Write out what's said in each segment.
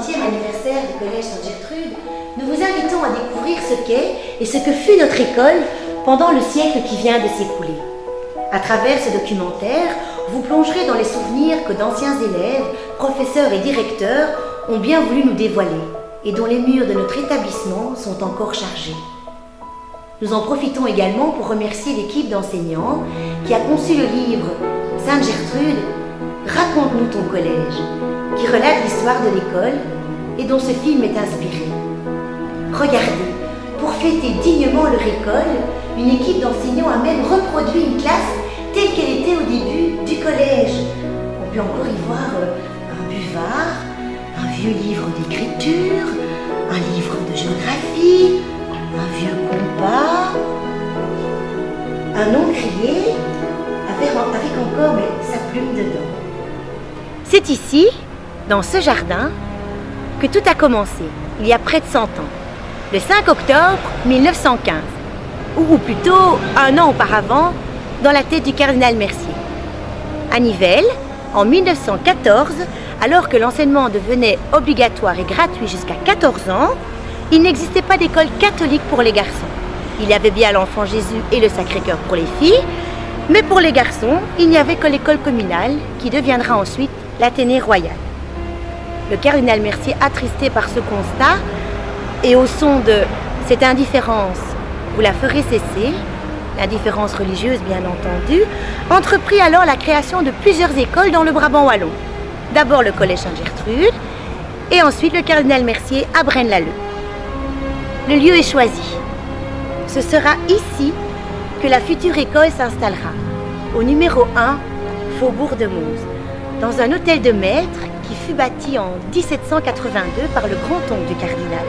50e anniversaire du Collège Sainte-Gertrude, nous vous invitons à découvrir ce qu'est et ce que fut notre école pendant le siècle qui vient de s'écouler. À travers ce documentaire, vous plongerez dans les souvenirs que d'anciens élèves, professeurs et directeurs ont bien voulu nous dévoiler et dont les murs de notre établissement sont encore chargés. Nous en profitons également pour remercier l'équipe d'enseignants qui a conçu le livre Sainte-Gertrude, raconte-nous ton collège, qui relate l'histoire de l'école et dont ce film est inspiré. Regardez, pour fêter dignement leur école, une équipe d'enseignants a même reproduit une classe telle qu'elle était au début du collège. On peut encore y voir un buvard, un vieux livre d'écriture, un livre de géographie, un vieux compas, un encrier avec encore sa plume dedans. C'est ici, dans ce jardin, que tout a commencé, il y a près de 100 ans, le 5 octobre 1915, ou plutôt un an auparavant, dans la tête du cardinal Mercier. À Nivelles, en 1914, alors que l'enseignement devenait obligatoire et gratuit jusqu'à 14 ans, il n'existait pas d'école catholique pour les garçons. Il y avait bien l'Enfant Jésus et le Sacré-Cœur pour les filles, mais pour les garçons, il n'y avait que l'école communale qui deviendra ensuite l'Athénée royal. Le cardinal Mercier, attristé par ce constat, et au son de cette indifférence, vous la ferez cesser, l'indifférence religieuse bien entendu, entreprit alors la création de plusieurs écoles dans le Brabant wallon. D'abord le collège Sainte-Gertrude et ensuite le cardinal Mercier à Braine-l'Alleud. Le lieu est choisi. Ce sera ici que la future école s'installera, au numéro 1, Faubourg de Monze, dans un hôtel de maître qui fut bâti en 1782 par le grand-oncle du cardinal.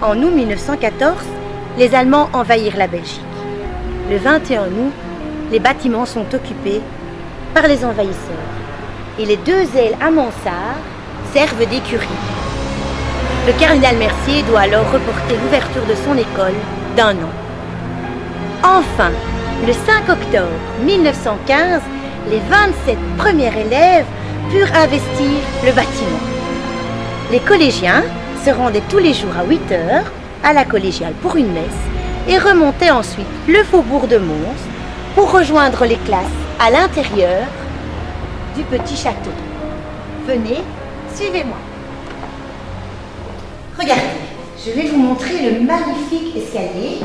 En août 1914, les Allemands envahirent la Belgique. Le 21 août, les bâtiments sont occupés par les envahisseurs et les 2 ailes à mansarde servent d'écurie. Le cardinal Mercier doit alors reporter l'ouverture de son école d'1 an. Enfin, le 5 octobre 1915, les 27 premiers élèves purent investir le bâtiment. Les collégiens se rendaient tous les jours à 8 heures à la collégiale pour une messe et remontaient ensuite le faubourg de Monze pour rejoindre les classes à l'intérieur du petit château. Venez, suivez-moi. Regardez, je vais vous montrer le magnifique escalier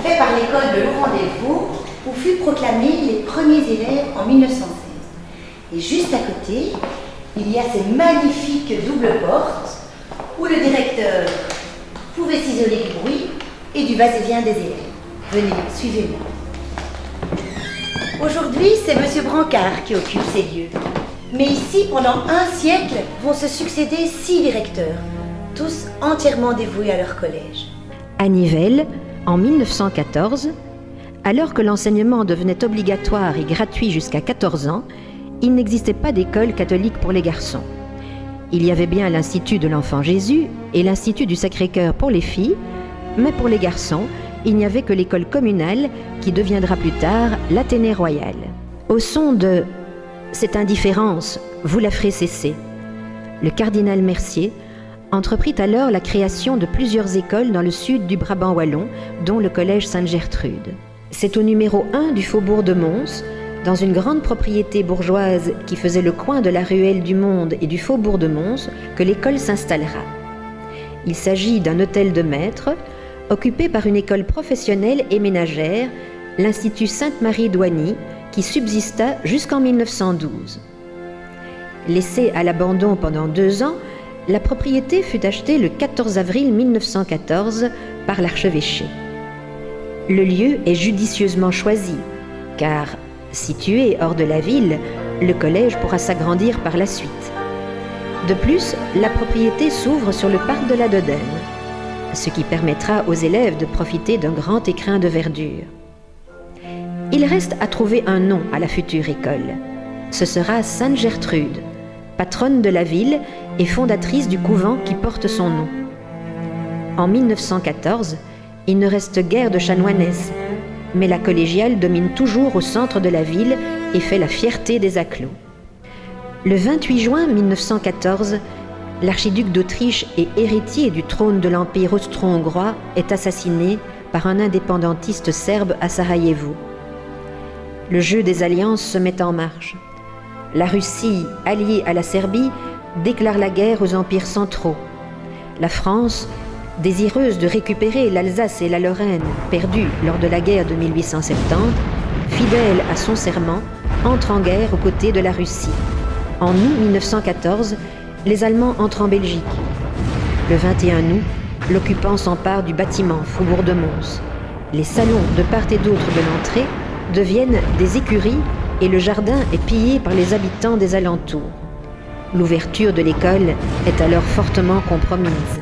fait par l'école de Laurent Delvaux où furent proclamés les premiers élèves en 1916. Et juste à côté, il y a ces magnifiques doubles portes où le directeur pouvait s'isoler du bruit et du va-et-vient des élèves. Venez, suivez-moi. Aujourd'hui, c'est M. Brancard qui occupe ces lieux. Mais ici, pendant un siècle, vont se succéder 6 directeurs, tous entièrement dévoués à leur collège. À Nivelles, en 1914, alors que l'enseignement devenait obligatoire et gratuit jusqu'à 14 ans, il n'existait pas d'école catholique pour les garçons. Il y avait bien l'Institut de l'Enfant Jésus et l'Institut du Sacré-Cœur pour les filles, mais pour les garçons, il n'y avait que l'école communale qui deviendra plus tard l'Athénée royal. Au son de « cette indifférence, vous la ferez cesser », le cardinal Mercier entreprit alors la création de plusieurs écoles dans le sud du Brabant wallon, dont le collège Sainte-Gertrude. C'est au numéro 1 du faubourg de Monze, dans une grande propriété bourgeoise qui faisait le coin de la ruelle du Monde et du faubourg de Monze, que l'école s'installera. Il s'agit d'un hôtel de maître, occupé par une école professionnelle et ménagère, l'Institut Sainte-Marie-d'Oigny, qui subsista jusqu'en 1912. Laissée à l'abandon pendant 2 ans, la propriété fut achetée le 14 avril 1914 par l'archevêché. Le lieu est judicieusement choisi, car, situé hors de la ville, le collège pourra s'agrandir par la suite. De plus, la propriété s'ouvre sur le parc de la Dodène, ce qui permettra aux élèves de profiter d'un grand écrin de verdure. Il reste à trouver un nom à la future école. Ce sera Sainte-Gertrude, patronne de la ville et fondatrice du couvent qui porte son nom. En 1914, il ne reste guère de chanoinesses, mais la collégiale domine toujours au centre de la ville et fait la fierté des Acclos. Le 28 juin 1914, l'archiduc d'Autriche et héritier du trône de l'Empire austro-hongrois est assassiné par un indépendantiste serbe à Sarajevo. Le jeu des alliances se met en marche. La Russie, alliée à la Serbie, déclare la guerre aux empires centraux. La France, désireuse de récupérer l'Alsace et la Lorraine perdues lors de la guerre de 1870, fidèle à son serment, entre en guerre aux côtés de la Russie. En août 1914, les Allemands entrent en Belgique. Le 21 août, l'occupant s'empare du bâtiment Faubourg de Mons. Les salons de part et d'autre de l'entrée deviennent des écuries et le jardin est pillé par les habitants des alentours. L'ouverture de l'école est alors fortement compromise.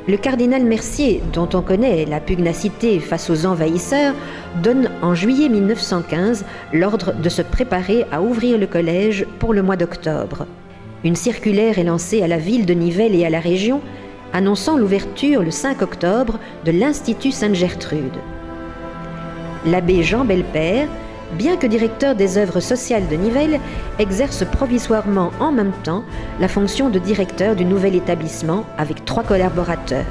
Le cardinal Mercier, dont on connaît la pugnacité face aux envahisseurs, donne en juillet 1915 l'ordre de se préparer à ouvrir le collège pour le mois d'octobre. Une circulaire est lancée à la ville de Nivelles et à la région, annonçant l'ouverture le 5 octobre de l'Institut Sainte-Gertrude. L'abbé Jean Belpère, bien que directeur des œuvres sociales de Nivelles, exerce provisoirement en même temps la fonction de directeur du nouvel établissement avec 3 collaborateurs.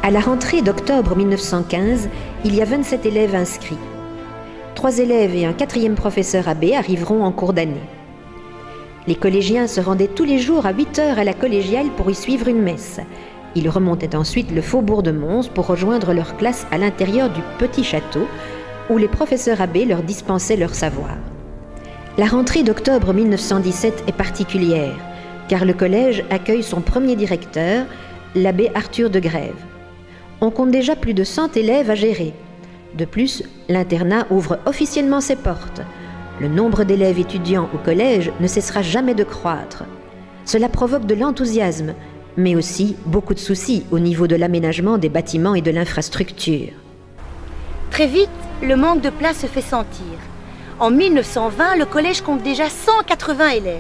À la rentrée d'octobre 1915, il y a 27 élèves inscrits. 3 élèves et un 4e professeur abbé arriveront en cours d'année. Les collégiens se rendaient tous les jours à 8 heures à la collégiale pour y suivre une messe. Ils remontaient ensuite le faubourg de Mons pour rejoindre leur classe à l'intérieur du petit château, où les professeurs abbés leur dispensaient leur savoir. La rentrée d'octobre 1917 est particulière, car le collège accueille son premier directeur, l'abbé Arthur de Grève. On compte déjà plus de 100 élèves à gérer. De plus, l'internat ouvre officiellement ses portes. Le nombre d'élèves étudiants au collège ne cessera jamais de croître. Cela provoque de l'enthousiasme, mais aussi beaucoup de soucis au niveau de l'aménagement des bâtiments et de l'infrastructure. Très vite, le manque de place se fait sentir. En 1920, le collège compte déjà 180 élèves.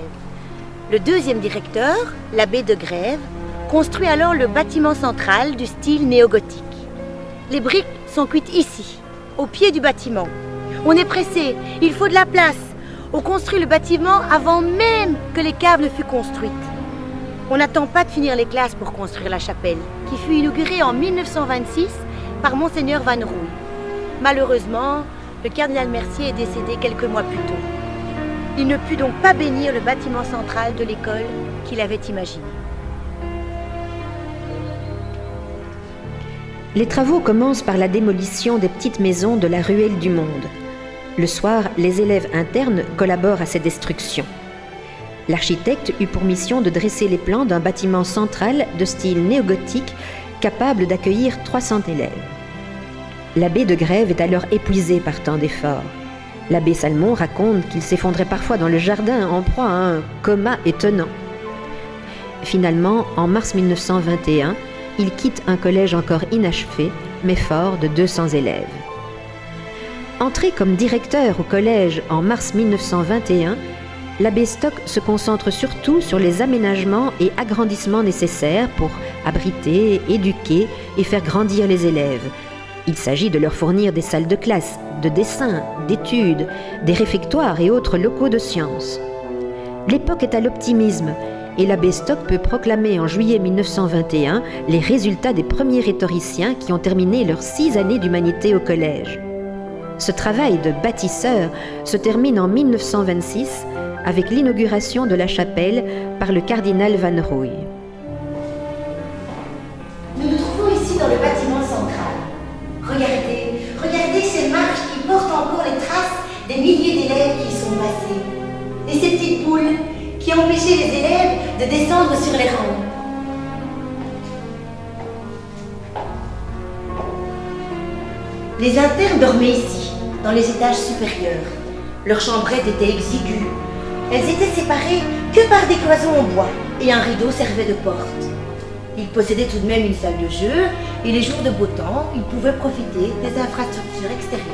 Le 2e directeur, l'abbé de Grève, construit alors le bâtiment central du style néogothique. Les briques sont cuites ici, au pied du bâtiment. On est pressé, il faut de la place. On construit le bâtiment avant même que les caves ne fût construites. On n'attend pas de finir les classes pour construire la chapelle, qui fut inaugurée en 1926 par Monseigneur Van Rouy. Malheureusement, le cardinal Mercier est décédé quelques mois plus tôt. Il ne put donc pas bénir le bâtiment central de l'école qu'il avait imaginé. Les travaux commencent par la démolition des petites maisons de la ruelle du Monde. Le soir, les élèves internes collaborent à ces destructions. L'architecte eut pour mission de dresser les plans d'un bâtiment central de style néogothique capable d'accueillir 300 élèves. L'abbé de Grève est alors épuisé par tant d'efforts. L'abbé Salmon raconte qu'il s'effondrait parfois dans le jardin en proie à un coma étonnant. Finalement, en mars 1921, il quitte un collège encore inachevé, mais fort de 200 élèves. Entré comme directeur au collège en mars 1921, l'abbé Stock se concentre surtout sur les aménagements et agrandissements nécessaires pour abriter, éduquer et faire grandir les élèves. Il s'agit de leur fournir des salles de classe, de dessin, d'études, des réfectoires et autres locaux de sciences. L'époque est à l'optimisme et l'abbé Stock peut proclamer en juillet 1921 les résultats des premiers rhétoriciens qui ont terminé leurs 6 années d'humanité au collège. Ce travail de bâtisseur se termine en 1926 avec l'inauguration de la chapelle par le cardinal Van Rouy. Nous nous trouvons ici dans le bâtiment central. Regardez ces marches qui portent encore les traces des milliers d'élèves qui y sont passés. Et ces petites poules qui empêchaient les élèves de descendre sur les rampes. Les internes dormaient ici, dans les étages supérieurs. Leurs chambrettes étaient exiguës. Elles étaient séparées que par des cloisons en bois et un rideau servait de porte. Ils possédaient tout de même une salle de jeu et les jours de beau temps, ils pouvaient profiter des infrastructures extérieures.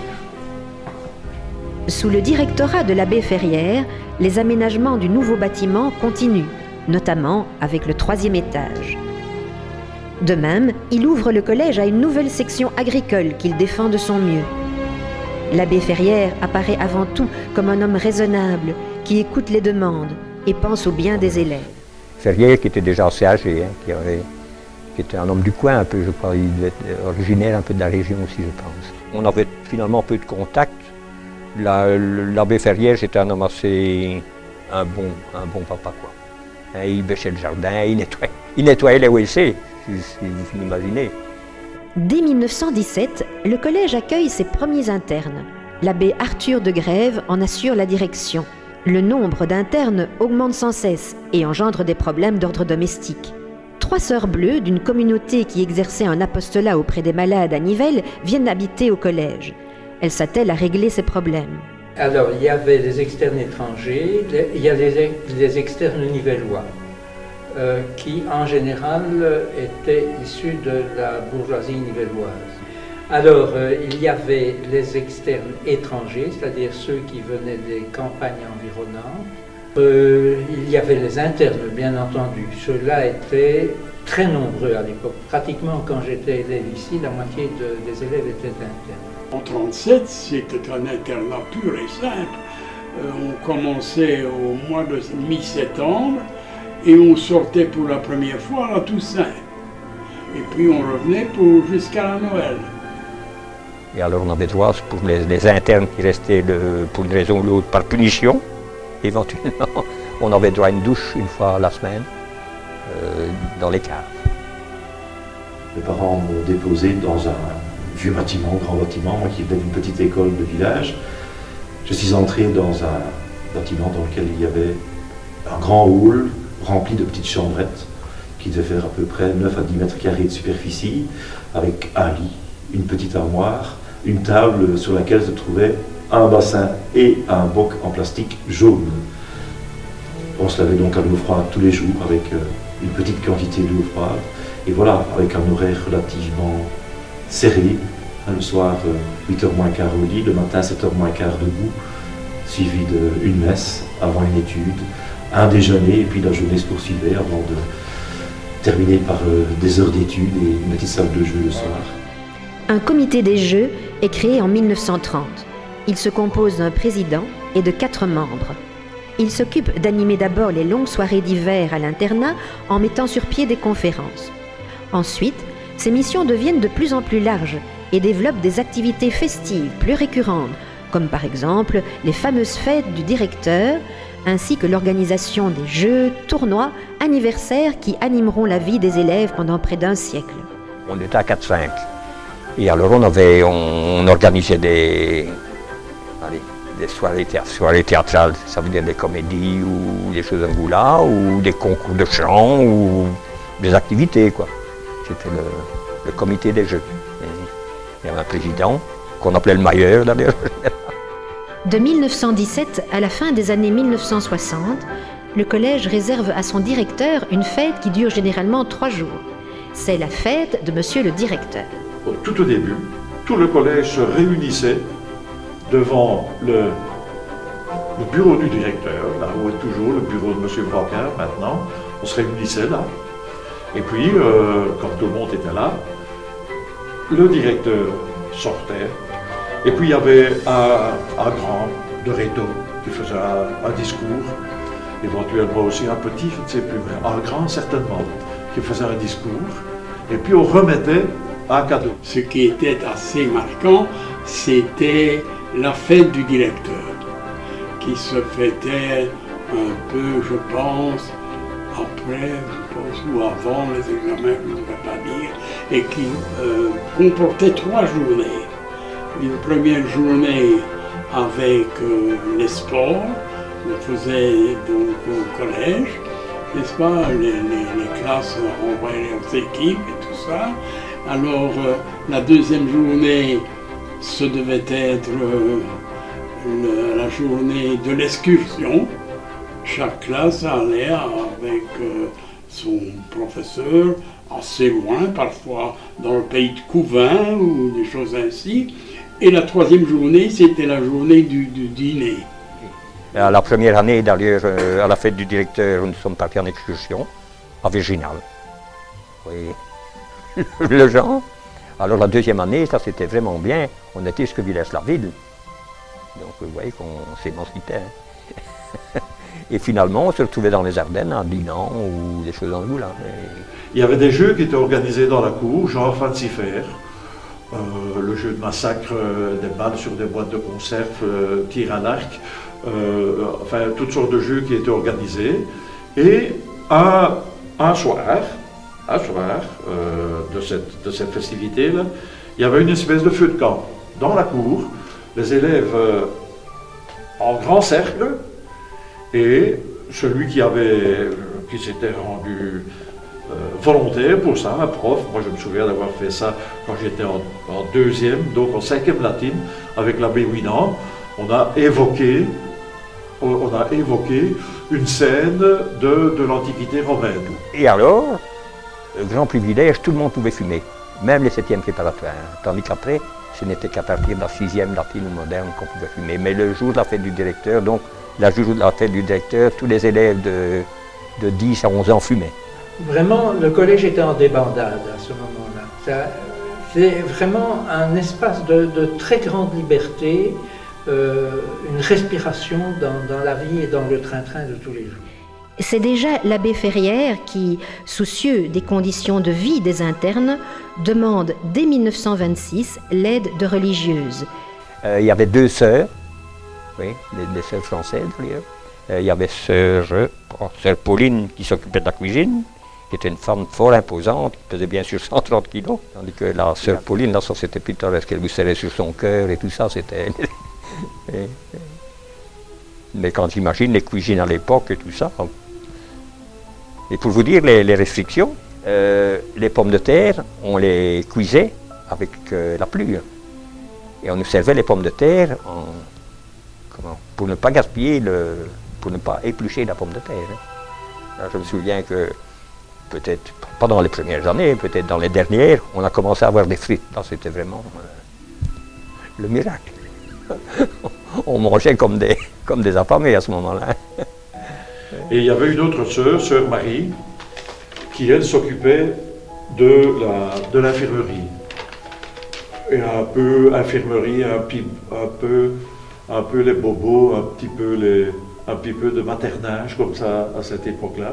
Sous le directorat de l'abbé Ferrière, les aménagements du nouveau bâtiment continuent, notamment avec le 3e étage. De même, il ouvre le collège à une nouvelle section agricole qu'il défend de son mieux. L'abbé Ferrière apparaît avant tout comme un homme raisonnable qui écoute les demandes et pense au bien des élèves. Ferrière qui était déjà assez âgé, hein, qui était un homme du coin un peu, je crois. Il devait être originaire un peu de la région aussi, je pense. On avait finalement peu de contact. L'abbé Ferrière, c'était un homme assez... un bon papa, quoi. Hein, il bêchait le jardin, il nettoyait les WC, si vous l'imaginez. Dès 1917, le collège accueille ses premiers internes. L'abbé Arthur de Grève en assure la direction. Le nombre d'internes augmente sans cesse et engendre des problèmes d'ordre domestique. 3 sœurs bleues d'une communauté qui exerçait un apostolat auprès des malades à Nivelles viennent habiter au collège. Elles s'attellent à régler ces problèmes. Alors, il y avait des externes étrangers, il y a des externes nivellois, qui en général étaient issus de la bourgeoisie nivelloise. Alors, il y avait les externes étrangers, c'est-à-dire ceux qui venaient des campagnes environnantes. Il y avait les internes, bien entendu. Ceux-là étaient très nombreux à l'époque. Pratiquement, quand j'étais élève ici, la moitié des élèves étaient internes. En 1937, c'était un internat pur et simple. On commençait au mois de mi-septembre et on sortait pour la première fois à la Toussaint. Et puis on revenait jusqu'à la Noël. Et alors on avait droit pour les internes qui restaient pour une raison ou l'autre par punition, éventuellement, on avait droit à une douche une fois la semaine dans les caves. Mes parents m'ont déposé dans un vieux bâtiment, grand bâtiment, moi qui venais d'une petite école de village. Je suis entré dans un bâtiment dans lequel il y avait un grand hall rempli de petites chambrettes qui devaient faire à peu près 9 à 10 mètres carrés de superficie, avec un lit, une petite armoire, une table sur laquelle se trouvait un bassin et un boc en plastique jaune. On se lavait donc à l'eau froide tous les jours avec une petite quantité d'eau froide. Et voilà, avec un horaire relativement serré. Le soir, 8h moins quart au lit, le matin, 7h moins quart debout, suivi d'une messe avant une étude, un déjeuner, et puis la journée se poursuivait avant de terminer par des heures d'études et une petite salle de jeu le soir. Un comité des Jeux est créé en 1930. Il se compose d'un président et de 4 membres. Il s'occupe d'animer d'abord les longues soirées d'hiver à l'internat en mettant sur pied des conférences. Ensuite, ses missions deviennent de plus en plus larges et développent des activités festives plus récurrentes, comme par exemple les fameuses fêtes du directeur, ainsi que l'organisation des jeux, tournois, anniversaires qui animeront la vie des élèves pendant près d'un siècle. On était à 4-5. Et alors on organisait des soirées théâtrales, ça veut dire des comédies ou des choses en goula, ou des concours de chant, ou des activités, quoi. C'était le comité des Jeux. Et il y avait un président, qu'on appelait le Mailleur d'ailleurs. De 1917 à la fin des années 1960, le collège réserve à son directeur une fête qui dure généralement 3 jours. C'est la fête de Monsieur le directeur. Tout au début, tout le collège se réunissait devant le bureau du directeur, là où est toujours le bureau de M. Broquin maintenant. On se réunissait là. Et puis, quand tout le monde était là, le directeur sortait. Et puis il y avait un grand de Réto qui faisait un discours, éventuellement aussi un petit, je ne sais plus, mais un grand certainement, qui faisait un discours. Et puis on remettait un cadeau. Ce qui était assez marquant, c'était la fête du directeur, qui se fêtait un peu, je pense, après, ou avant les examens, je ne pourrais pas dire, et qui comportait 3 journées. Une première journée avec les sports, on faisait donc au collège, n'est-ce pas, les classes envoyaient leurs équipes et tout ça. Alors la deuxième journée, ce devait être la journée de l'excursion. Chaque classe allait avec son professeur assez loin, parfois dans le pays de Couvain ou des choses ainsi. Et la troisième journée, c'était la journée du dîner. À la première année, d'ailleurs, à la fête du directeur, nous sommes partis en excursion à Virginal. Oui, le genre. Alors la deuxième année, ça c'était vraiment bien. On était jusqu'à Villers-la-Ville. Donc vous voyez qu'on s'émancipait. Et finalement, on se retrouvait dans les Ardennes, à Dinan ou des choses dans ce goût-là. Il y avait des jeux qui étaient organisés dans la cour, genre Fancy Fair, le jeu de massacre, des balles sur des boîtes de conserve, tir à l'arc, enfin toutes sortes de jeux qui étaient organisés. Et un soir de cette festivité-là, il y avait une espèce de feu de camp dans la cour, les élèves en grand cercle, et celui qui s'était rendu volontaire pour ça, un prof. Moi je me souviens d'avoir fait ça quand j'étais en deuxième, donc en cinquième latine, avec l'abbé Winant. On a évoqué une scène de l'Antiquité romaine. Et alors, grand privilège, tout le monde pouvait fumer, même les 7e préparatoires. Tandis qu'après, ce n'était qu'à partir de la 6e latine ou moderne qu'on pouvait fumer. Mais le jour de la fête du directeur, donc le jour de la fête du directeur, tous les élèves de 10 à 11 ans fumaient. Vraiment, le collège était en débandade à ce moment-là. C'est vraiment un espace de très grande liberté, une respiration dans la vie et dans le train-train de tous les jours. C'est déjà l'abbé Ferrière qui, soucieux des conditions de vie des internes, demande dès 1926 l'aide de religieuses. Il y avait 2 sœurs, oui, des sœurs françaises d'ailleurs. Il y avait sœur Pauline qui s'occupait de la cuisine, qui était une femme fort imposante, qui pesait bien sûr 130 kilos, tandis que la sœur Pauline, là, ça c'était pittoresque, qu'elle vous serrait sur son cœur et tout ça, c'était... Mais quand j'imagine les cuisines à l'époque et tout ça... Et pour vous dire les restrictions, les pommes de terre, on les cuisait avec la pluie. Et on nous servait les pommes de terre pour ne pas gaspiller, pour ne pas éplucher la pomme de terre. Alors, je me souviens que peut-être, pas dans les premières années, peut-être dans les dernières, on a commencé à avoir des frites. Là, c'était vraiment le miracle. On mangeait comme des affamés à ce moment-là. Et il y avait une autre sœur, sœur Marie, qui elle s'occupait de l'infirmerie. Et un peu infirmerie, un peu les bobos, un petit peu de maternage comme ça à cette époque-là.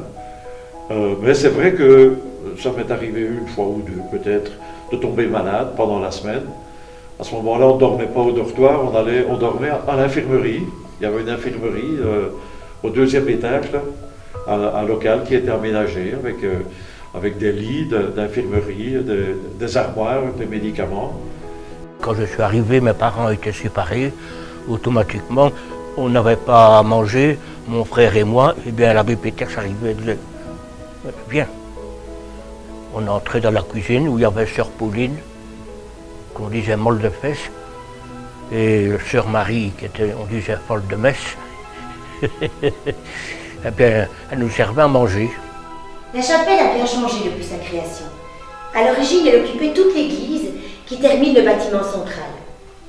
Mais c'est vrai que ça m'est arrivé une fois ou deux peut-être de tomber malade pendant la semaine. À ce moment-là, on ne dormait pas au dortoir, on dormait à l'infirmerie. Il y avait une infirmerie au 2e étage, là, un local qui était aménagé avec des lits d'infirmerie, des armoires, des médicaments. Quand je suis arrivé, mes parents étaient séparés. Automatiquement, on n'avait pas à manger, mon frère et moi. Et bien l'abbé Peters arrivait et disait « Viens ». On entrait dans la cuisine où il y avait sœur Pauline, qu'on disait molle de fesses, et sœur Marie, qui était, on disait folle de messe. Eh bien, elle nous servait à manger. La chapelle a bien changé depuis sa création. À l'origine, elle occupait toute l'église qui termine le bâtiment central,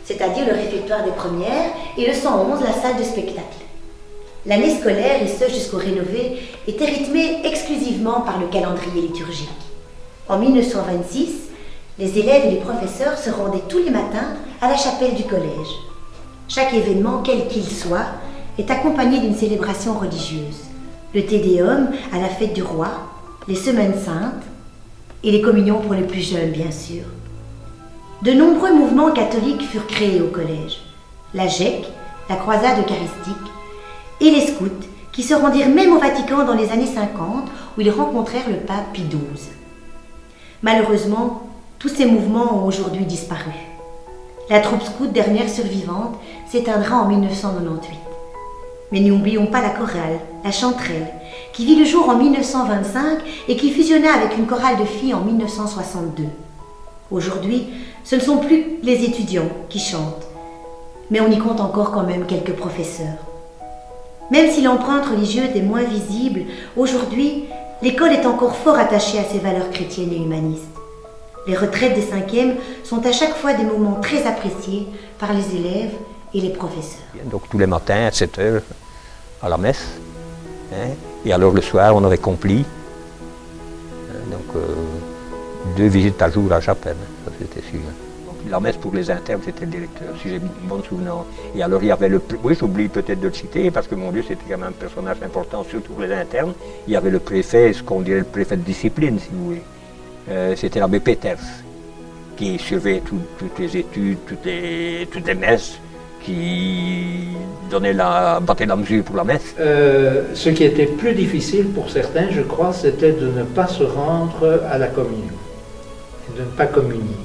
c'est-à-dire le réfectoire des premières et le 111, la salle de spectacle. L'année scolaire, et ce jusqu'au rénové, était rythmée exclusivement par le calendrier liturgique. En 1926, les élèves et les professeurs se rendaient tous les matins à la chapelle du collège. Chaque événement, quel qu'il soit, est accompagné d'une célébration religieuse. Le Te Deum à la fête du roi, les semaines saintes et les communions pour les plus jeunes, bien sûr. De nombreux mouvements catholiques furent créés au collège. La GEC, la croisade eucharistique, et les scouts, qui se rendirent même au Vatican dans les années 50, où ils rencontrèrent le pape Pie XII. Malheureusement, tous ces mouvements ont aujourd'hui disparu. La troupe scout, dernière survivante, s'éteindra en 1998. Mais n'oublions pas la chorale, la chanterelle, qui vit le jour en 1925 et qui fusionna avec une chorale de filles en 1962. Aujourd'hui, ce ne sont plus les étudiants qui chantent, mais on y compte encore quand même quelques professeurs. Même si l'empreinte religieuse est moins visible, aujourd'hui, l'école est encore fort attachée à ses valeurs chrétiennes et humanistes. Les retraites des 5e sont à chaque fois des moments très appréciés par les élèves et les professeurs. Donc tous les matins à 7 h à la messe, et alors le soir on aurait complis, donc 2 visites par jour à la chapelle, ça c'était sûr. Donc la messe pour les internes, c'était le directeur, si j'ai bon souvenir. Et alors il y avait oui, j'oublie peut-être de le citer, parce que mon Dieu, c'était quand même un personnage important, surtout pour les internes. Il y avait le préfet, ce qu'on dirait le préfet de discipline, si vous voulez. C'était l'abbé Peters, qui surveillait toutes les études, toutes les messes, qui battait la mesure pour la messe. Ce qui était plus difficile pour certains, je crois, c'était de ne pas se rendre à la communion, de ne pas communier.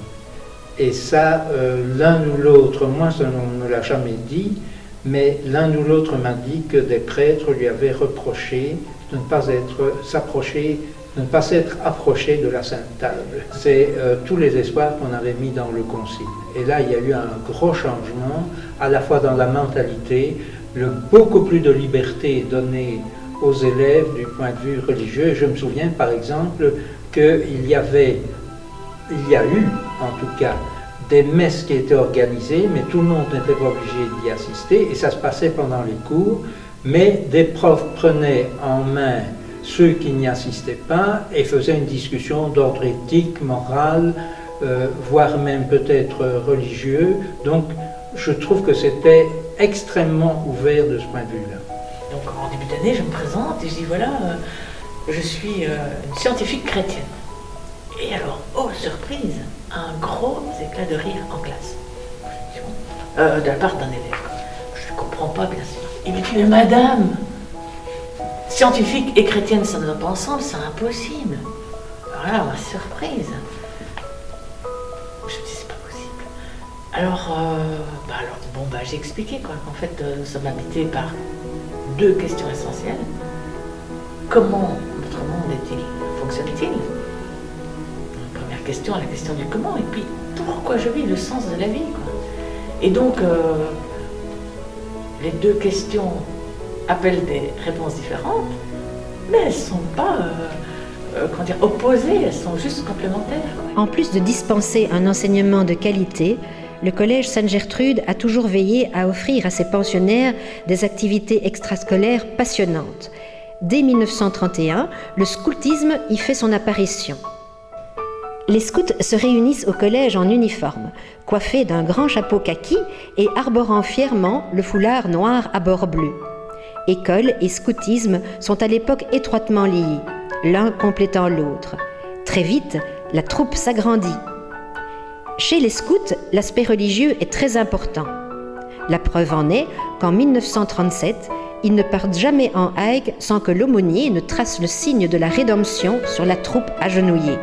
Et ça, l'un ou l'autre, moi ça on ne me l'a jamais dit, mais l'un ou l'autre m'a dit que des prêtres lui avaient reproché de ne pas s'être approché de la Sainte Table. C'est tous les espoirs qu'on avait mis dans le Concile. Et là, il y a eu un gros changement, à la fois dans la mentalité, beaucoup plus de liberté donnée aux élèves du point de vue religieux. Et je me souviens, par exemple, qu'il y a eu, en tout cas, des messes qui étaient organisées, mais tout le monde n'était pas obligé d'y assister, et ça se passait pendant les cours, mais des profs prenaient en main ceux qui n'y assistaient pas et faisaient une discussion d'ordre éthique, moral, voire même peut-être religieux. Donc je trouve que c'était extrêmement ouvert de ce point de vue-là. Donc en début d'année, je me présente et je dis voilà, je suis une scientifique chrétienne. Et alors, oh surprise, un gros éclat de rire en classe. De la part d'un élève. Je ne comprends pas bien sûr. Il me dit mais madame, scientifique et chrétienne, ça ne va pas ensemble, c'est impossible. Alors là, ma surprise. Je me dis, c'est pas possible. Alors, j'ai expliqué quoi. En fait, nous sommes habités par deux questions essentielles. Comment notre monde fonctionne-t-il? Première question, la question du comment. Et puis, pourquoi je vis, le sens de la vie, quoi. Et donc, les deux questions appellent des réponses différentes, mais elles ne sont pas opposées, elles sont juste complémentaires. En plus de dispenser un enseignement de qualité, le collège Sainte-Gertrude a toujours veillé à offrir à ses pensionnaires des activités extrascolaires passionnantes. Dès 1931, le scoutisme y fait son apparition. Les scouts se réunissent au collège en uniforme, coiffés d'un grand chapeau kaki et arborant fièrement le foulard noir à bords bleus. École et scoutisme sont à l'époque étroitement liés, l'un complétant l'autre. Très vite, la troupe s'agrandit. Chez les scouts, l'aspect religieux est très important. La preuve en est qu'en 1937, ils ne partent jamais en hague sans que l'aumônier ne trace le signe de la rédemption sur la troupe agenouillée.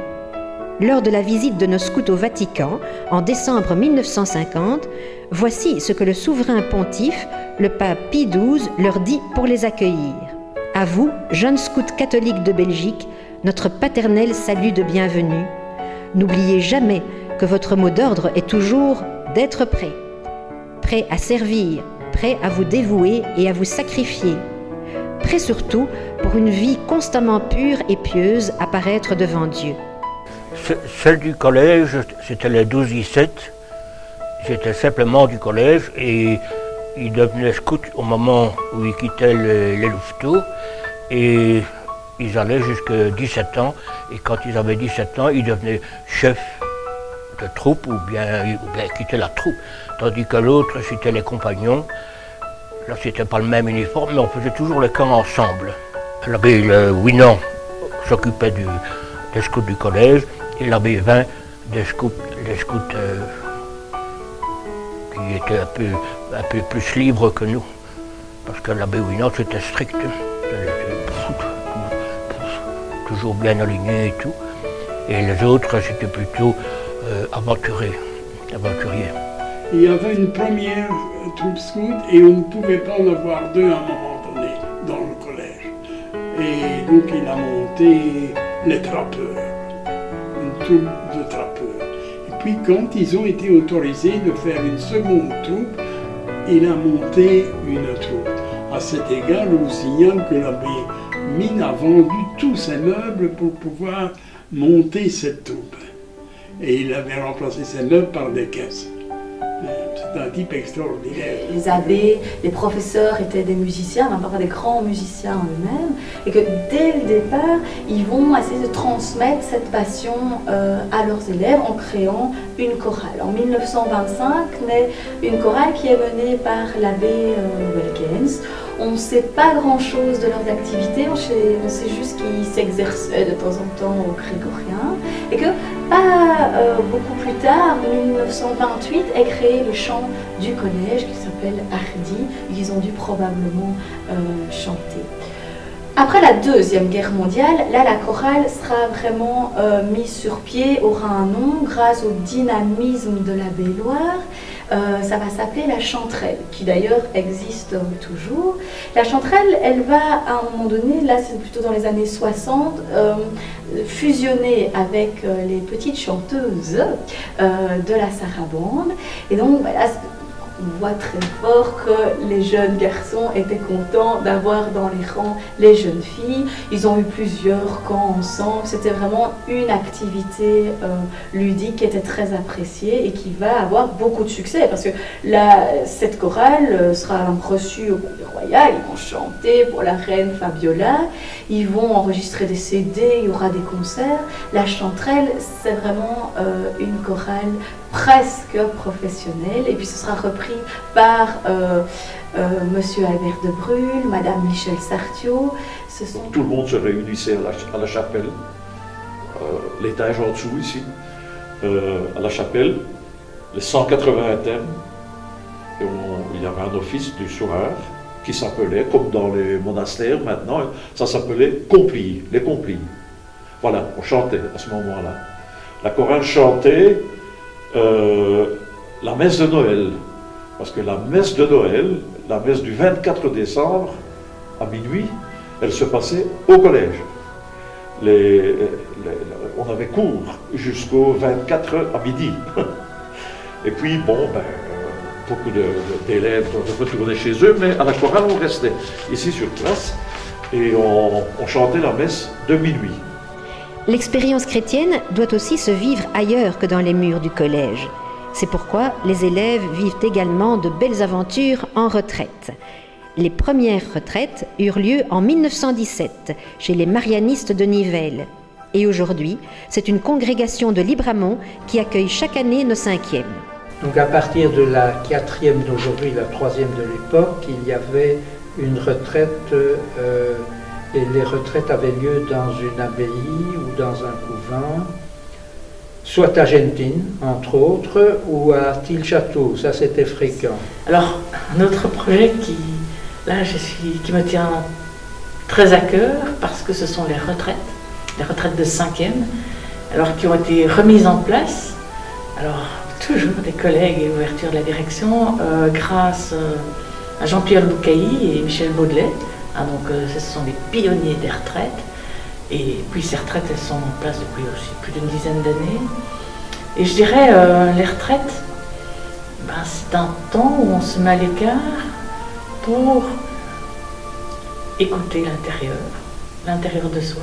Lors de la visite de nos scouts au Vatican, en décembre 1950, voici ce que le souverain pontife, le pape Pie XII, leur dit pour les accueillir. À vous, jeunes scouts catholiques de Belgique, notre paternel salut de bienvenue. N'oubliez jamais que votre mot d'ordre est toujours d'être prêt. Prêt à servir, prêt à vous dévouer et à vous sacrifier. Prêt surtout pour une vie constamment pure et pieuse à paraître devant Dieu. Celle du collège, c'était les 12-17. J'étais simplement du collège et ils devenaient scouts au moment où ils quittaient les louveteaux et ils allaient jusqu'à 17 ans. Et quand ils avaient 17 ans, ils devenaient chefs de troupe ou bien quittaient la troupe. Tandis que l'autre, c'était les compagnons. Là, c'était pas le même uniforme, mais on faisait toujours le camp ensemble. L'abbé Winant s'occupait des scouts du collège et l'abbé Vin des scouts qui étaient un peu plus libres que nous. Parce que l'abbé Winant, c'était strict. Toujours bien aligné et tout. Et les autres, c'était plutôt aventuriers. Il y avait une première troupe scout et on ne pouvait pas en avoir deux à un moment donné dans le collège. Et donc il a monté les trappeurs, une troupe de trappeurs. Et puis quand ils ont été autorisés de faire une seconde troupe, il a monté une troupe. À cet égard, je vous signale que l'abbé Mine a vendu tous ses meubles pour pouvoir monter cette troupe. Et il avait remplacé ses meubles par des caisses. C'est un type extraordinaire. Les abbés, les professeurs étaient des musiciens, parfois des grands musiciens eux-mêmes, et que dès le départ, ils vont essayer de transmettre cette passion à leurs élèves en créant une chorale. En 1925 naît une chorale qui est menée par l'abbé Welkens. On ne sait pas grand-chose de leurs activités, on sait juste qu'ils s'exerçaient de temps en temps au grégorien, et que pas beaucoup plus tard, en 1928, est créé le chant du collège qui s'appelle Hardy, et qu'ils ont dû probablement chanter. Après la Deuxième Guerre mondiale, là la chorale sera vraiment mise sur pied, aura un nom grâce au dynamisme de l'abbé Loire. Ça va s'appeler la Chanterelle, qui d'ailleurs existe toujours. La Chanterelle, elle va à un moment donné, là c'est plutôt dans les années 60, fusionner avec les petites chanteuses de la sarabande. Et donc voilà, on voit très fort que les jeunes garçons étaient contents d'avoir dans les rangs les jeunes filles. Ils ont eu plusieurs camps ensemble. C'était vraiment une activité ludique qui était très appréciée et qui va avoir beaucoup de succès parce que cette chorale sera reçue au Palais Royal. Ils vont chanter pour la reine Fabiola. Ils vont enregistrer des CD, il y aura des concerts. La Chanterelle, c'est vraiment une chorale presque professionnelle, et puis ce sera repris par Monsieur Albert de Brûle, Madame Michel Sartiot. Tout le monde se réunissait à la chapelle, l'étage en dessous ici, à la chapelle, les 180 thèmes. Il y avait un office du soir qui s'appelait, comme dans les monastères maintenant, ça s'appelait complis, les complis. Voilà, on chantait à ce moment-là. La chorale chantait la messe de Noël, parce que la messe de Noël, la messe du 24 décembre à minuit, elle se passait au collège. On avait cours jusqu'au 24 à midi. Et puis, bon, beaucoup d'élèves retournaient chez eux, mais à la chorale, on restait ici sur place et on chantait la messe de minuit. L'expérience chrétienne doit aussi se vivre ailleurs que dans les murs du collège. C'est pourquoi les élèves vivent également de belles aventures en retraite. Les premières retraites eurent lieu en 1917 chez les Marianistes de Nivelles. Et aujourd'hui, c'est une congrégation de Libramont qui accueille chaque année nos cinquièmes. Donc à partir de la quatrième d'aujourd'hui, la troisième de l'époque, il y avait une retraite et les retraites avaient lieu dans une abbaye ou dans un couvent, soit à Gentine, entre autres, ou à Tilchâteau, ça c'était fréquent. Alors, un autre projet qui me tient très à cœur, parce que ce sont les retraites de cinquième, alors qui ont été remises en place, alors toujours des collègues et ouverture de la direction, grâce à Jean-Pierre Boucailly et Michel Baudelet. Donc ce sont des pionniers des retraites, et puis ces retraites elles sont en place depuis aussi plus d'une dizaine d'années. Et je dirais les retraites, c'est un temps où on se met à l'écart pour écouter l'intérieur de soi,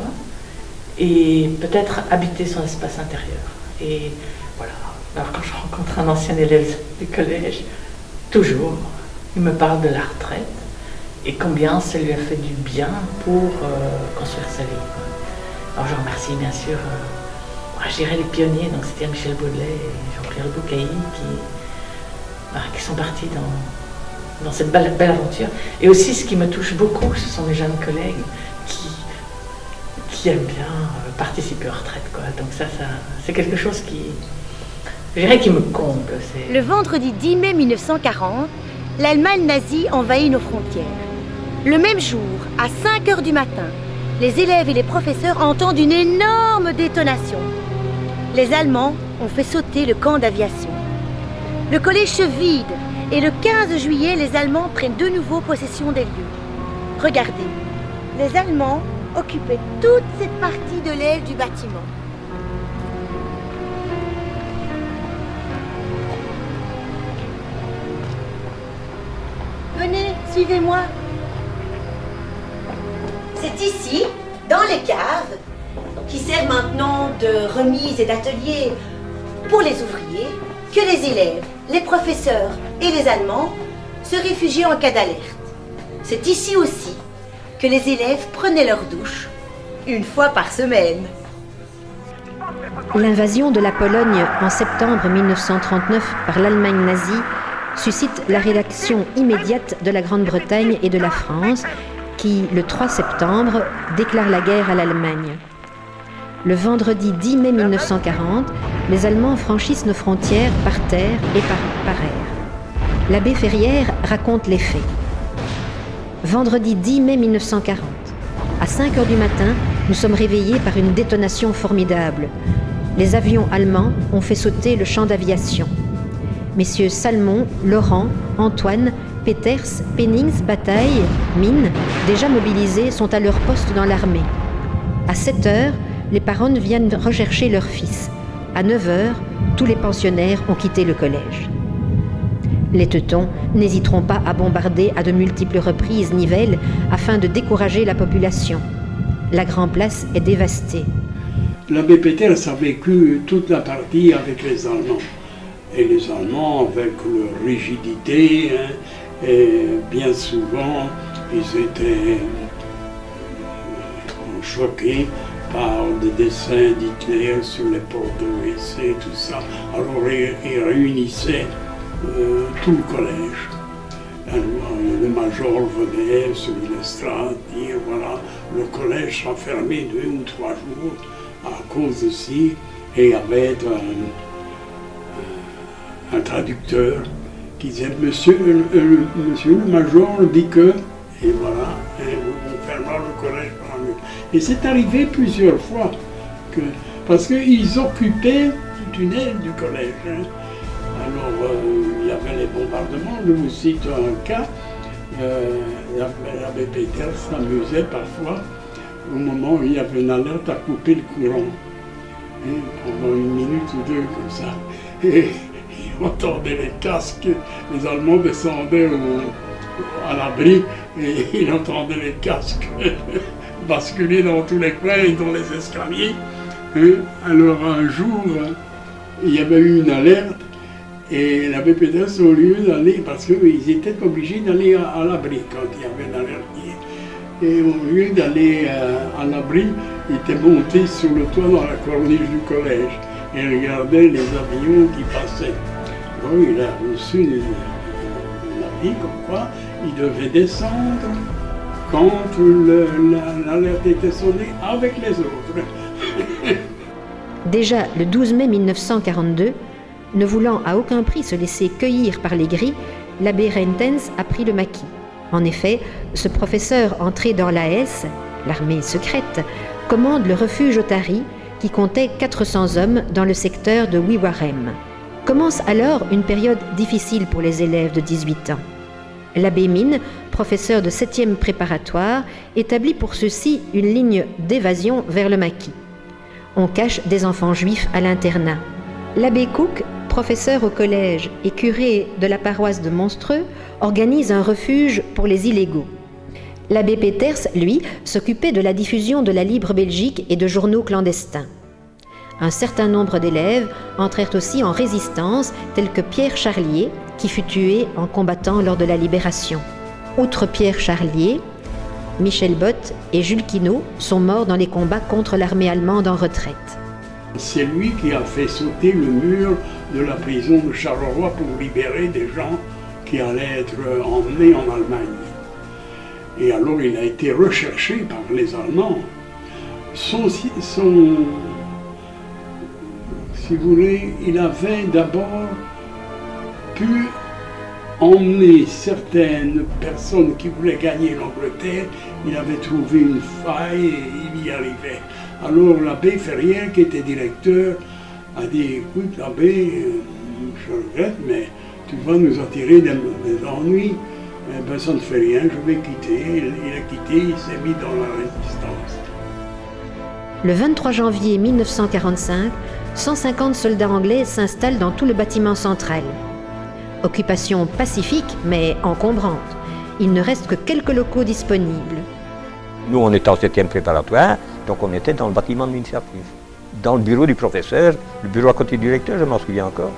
et peut-être habiter son espace intérieur. Et voilà, alors quand je rencontre un ancien élève du collège, toujours, il me parle de la retraite, et combien ça lui a fait du bien pour construire sa vie. Alors je remercie bien sûr, je dirais les pionniers, donc c'était Michel Baudelet et Jean-Pierre Boucailly qui sont partis dans cette belle aventure. Et aussi ce qui me touche beaucoup, ce sont les jeunes collègues qui aiment bien participer aux retraites. Donc ça c'est quelque chose je dirais qui me comble. Le vendredi 10 mai 1940, l'Allemagne nazie envahit nos frontières. Le même jour, à 5 h du matin, les élèves et les professeurs entendent une énorme détonation. Les Allemands ont fait sauter le camp d'aviation. Le collège se vide et le 15 juillet, les Allemands prennent de nouveau possession des lieux. Regardez, les Allemands occupaient toute cette partie de l'aile du bâtiment. Venez, suivez-moi. C'est ici, dans les caves, qui servent maintenant de remise et d'atelier pour les ouvriers, que les élèves, les professeurs et les Allemands se réfugiaient en cas d'alerte. C'est ici aussi que les élèves prenaient leur douche, une fois par semaine. L'invasion de la Pologne en septembre 1939 par l'Allemagne nazie suscite la réaction immédiate de la Grande-Bretagne et de la France qui, le 3 septembre, déclarent la guerre à l'Allemagne. Le vendredi 10 mai 1940, les Allemands franchissent nos frontières par terre et par air. L'abbé Ferrière raconte les faits. Vendredi 10 mai 1940, à 5 heures du matin, nous sommes réveillés par une détonation formidable. Les avions allemands ont fait sauter le champ d'aviation. Messieurs Salmon, Laurent, Antoine, Peters, Pennings, Bataille, Mine, déjà mobilisés, sont à leur poste dans l'armée. À 7 heures, les parents viennent rechercher leur fils. À 9 heures, tous les pensionnaires ont quitté le collège. Les Teutons n'hésiteront pas à bombarder à de multiples reprises Nivelles afin de décourager la population. La Grand Place est dévastée. L'abbé Peters a vécu toute la partie avec les Allemands. Et les Allemands, avec leur rigidité, et bien souvent, ils étaient choqués par des dessins d'Hitler sur les portes de WC, tout ça. Alors ils réunissaient tout le collège. Alors, le major venait sur l'estrade dire voilà, le collège sera fermé 2 ou 3 jours à cause de ci, et il y avait un traducteur qui disait monsieur le major dit que, et voilà, on fermera le collège par mieux. Et c'est arrivé plusieurs fois, parce qu'ils occupaient toute une aile du collège. Alors, il y avait les bombardements. Je vous cite un cas. L'abbé Peters s'amusait parfois au moment où il y avait une alerte à couper le courant. Pendant 1 minute ou 2 comme ça. Et il entendait les casques. Les Allemands descendaient à l'abri et il entendait les casques basculer dans tous les coins et dans les escaliers. Alors un jour, il y avait eu une alerte. Et l'abbé Peters, au lieu d'aller, parce qu'ils étaient obligés d'aller à l'abri quand il y avait une alerte. Et au lieu d'aller à l'abri, il était monté sur le toit dans la corniche du collège et regardait les avions qui passaient. Alors il a reçu un avis comme quoi il devait descendre quand l'alerte était sonnée avec les autres. Déjà le 12 mai 1942, ne voulant à aucun prix se laisser cueillir par les gris, l'abbé Rentens a pris le maquis. En effet, ce professeur entré dans l'AS, l'armée secrète, commande le refuge Otari, qui comptait 400 hommes dans le secteur de Wiwarem. Commence alors une période difficile pour les élèves de 18 ans. L'abbé Mine, professeur de 7e préparatoire, établit pour ceux-ci une ligne d'évasion vers le maquis. On cache des enfants juifs à l'internat. L'abbé Cook, professeur au collège et curé de la paroisse de Monstreux, organise un refuge pour les illégaux. L'abbé Peters, lui, s'occupait de la diffusion de la Libre Belgique et de journaux clandestins. Un certain nombre d'élèves entrèrent aussi en résistance, tels que Pierre Charlier, qui fut tué en combattant lors de la Libération. Outre Pierre Charlier, Michel Bott et Jules Quinault sont morts dans les combats contre l'armée allemande en retraite. C'est lui qui a fait sauter le mur de la prison de Charleroi pour libérer des gens qui allaient être emmenés en Allemagne. Et alors il a été recherché par les Allemands. Si vous voulez, il avait d'abord pu emmener certaines personnes qui voulaient gagner l'Angleterre. Il avait trouvé une faille et il y arrivait. Alors l'abbé Ferrière, qui était directeur, a dit « Écoute, l'abbé, je regrette, mais tu vas nous attirer des ennuis. Eh ben, ça ne fait rien, je vais quitter. » Il a quitté, il s'est mis dans la résistance. Le 23 janvier 1945, 150 soldats anglais s'installent dans tout le bâtiment central. Occupation pacifique, mais encombrante. Il ne reste que quelques locaux disponibles. Nous, on était en 7e préparatoire, donc on était dans le bâtiment administratif. Dans le bureau du professeur, le bureau à côté du directeur, je m'en souviens encore.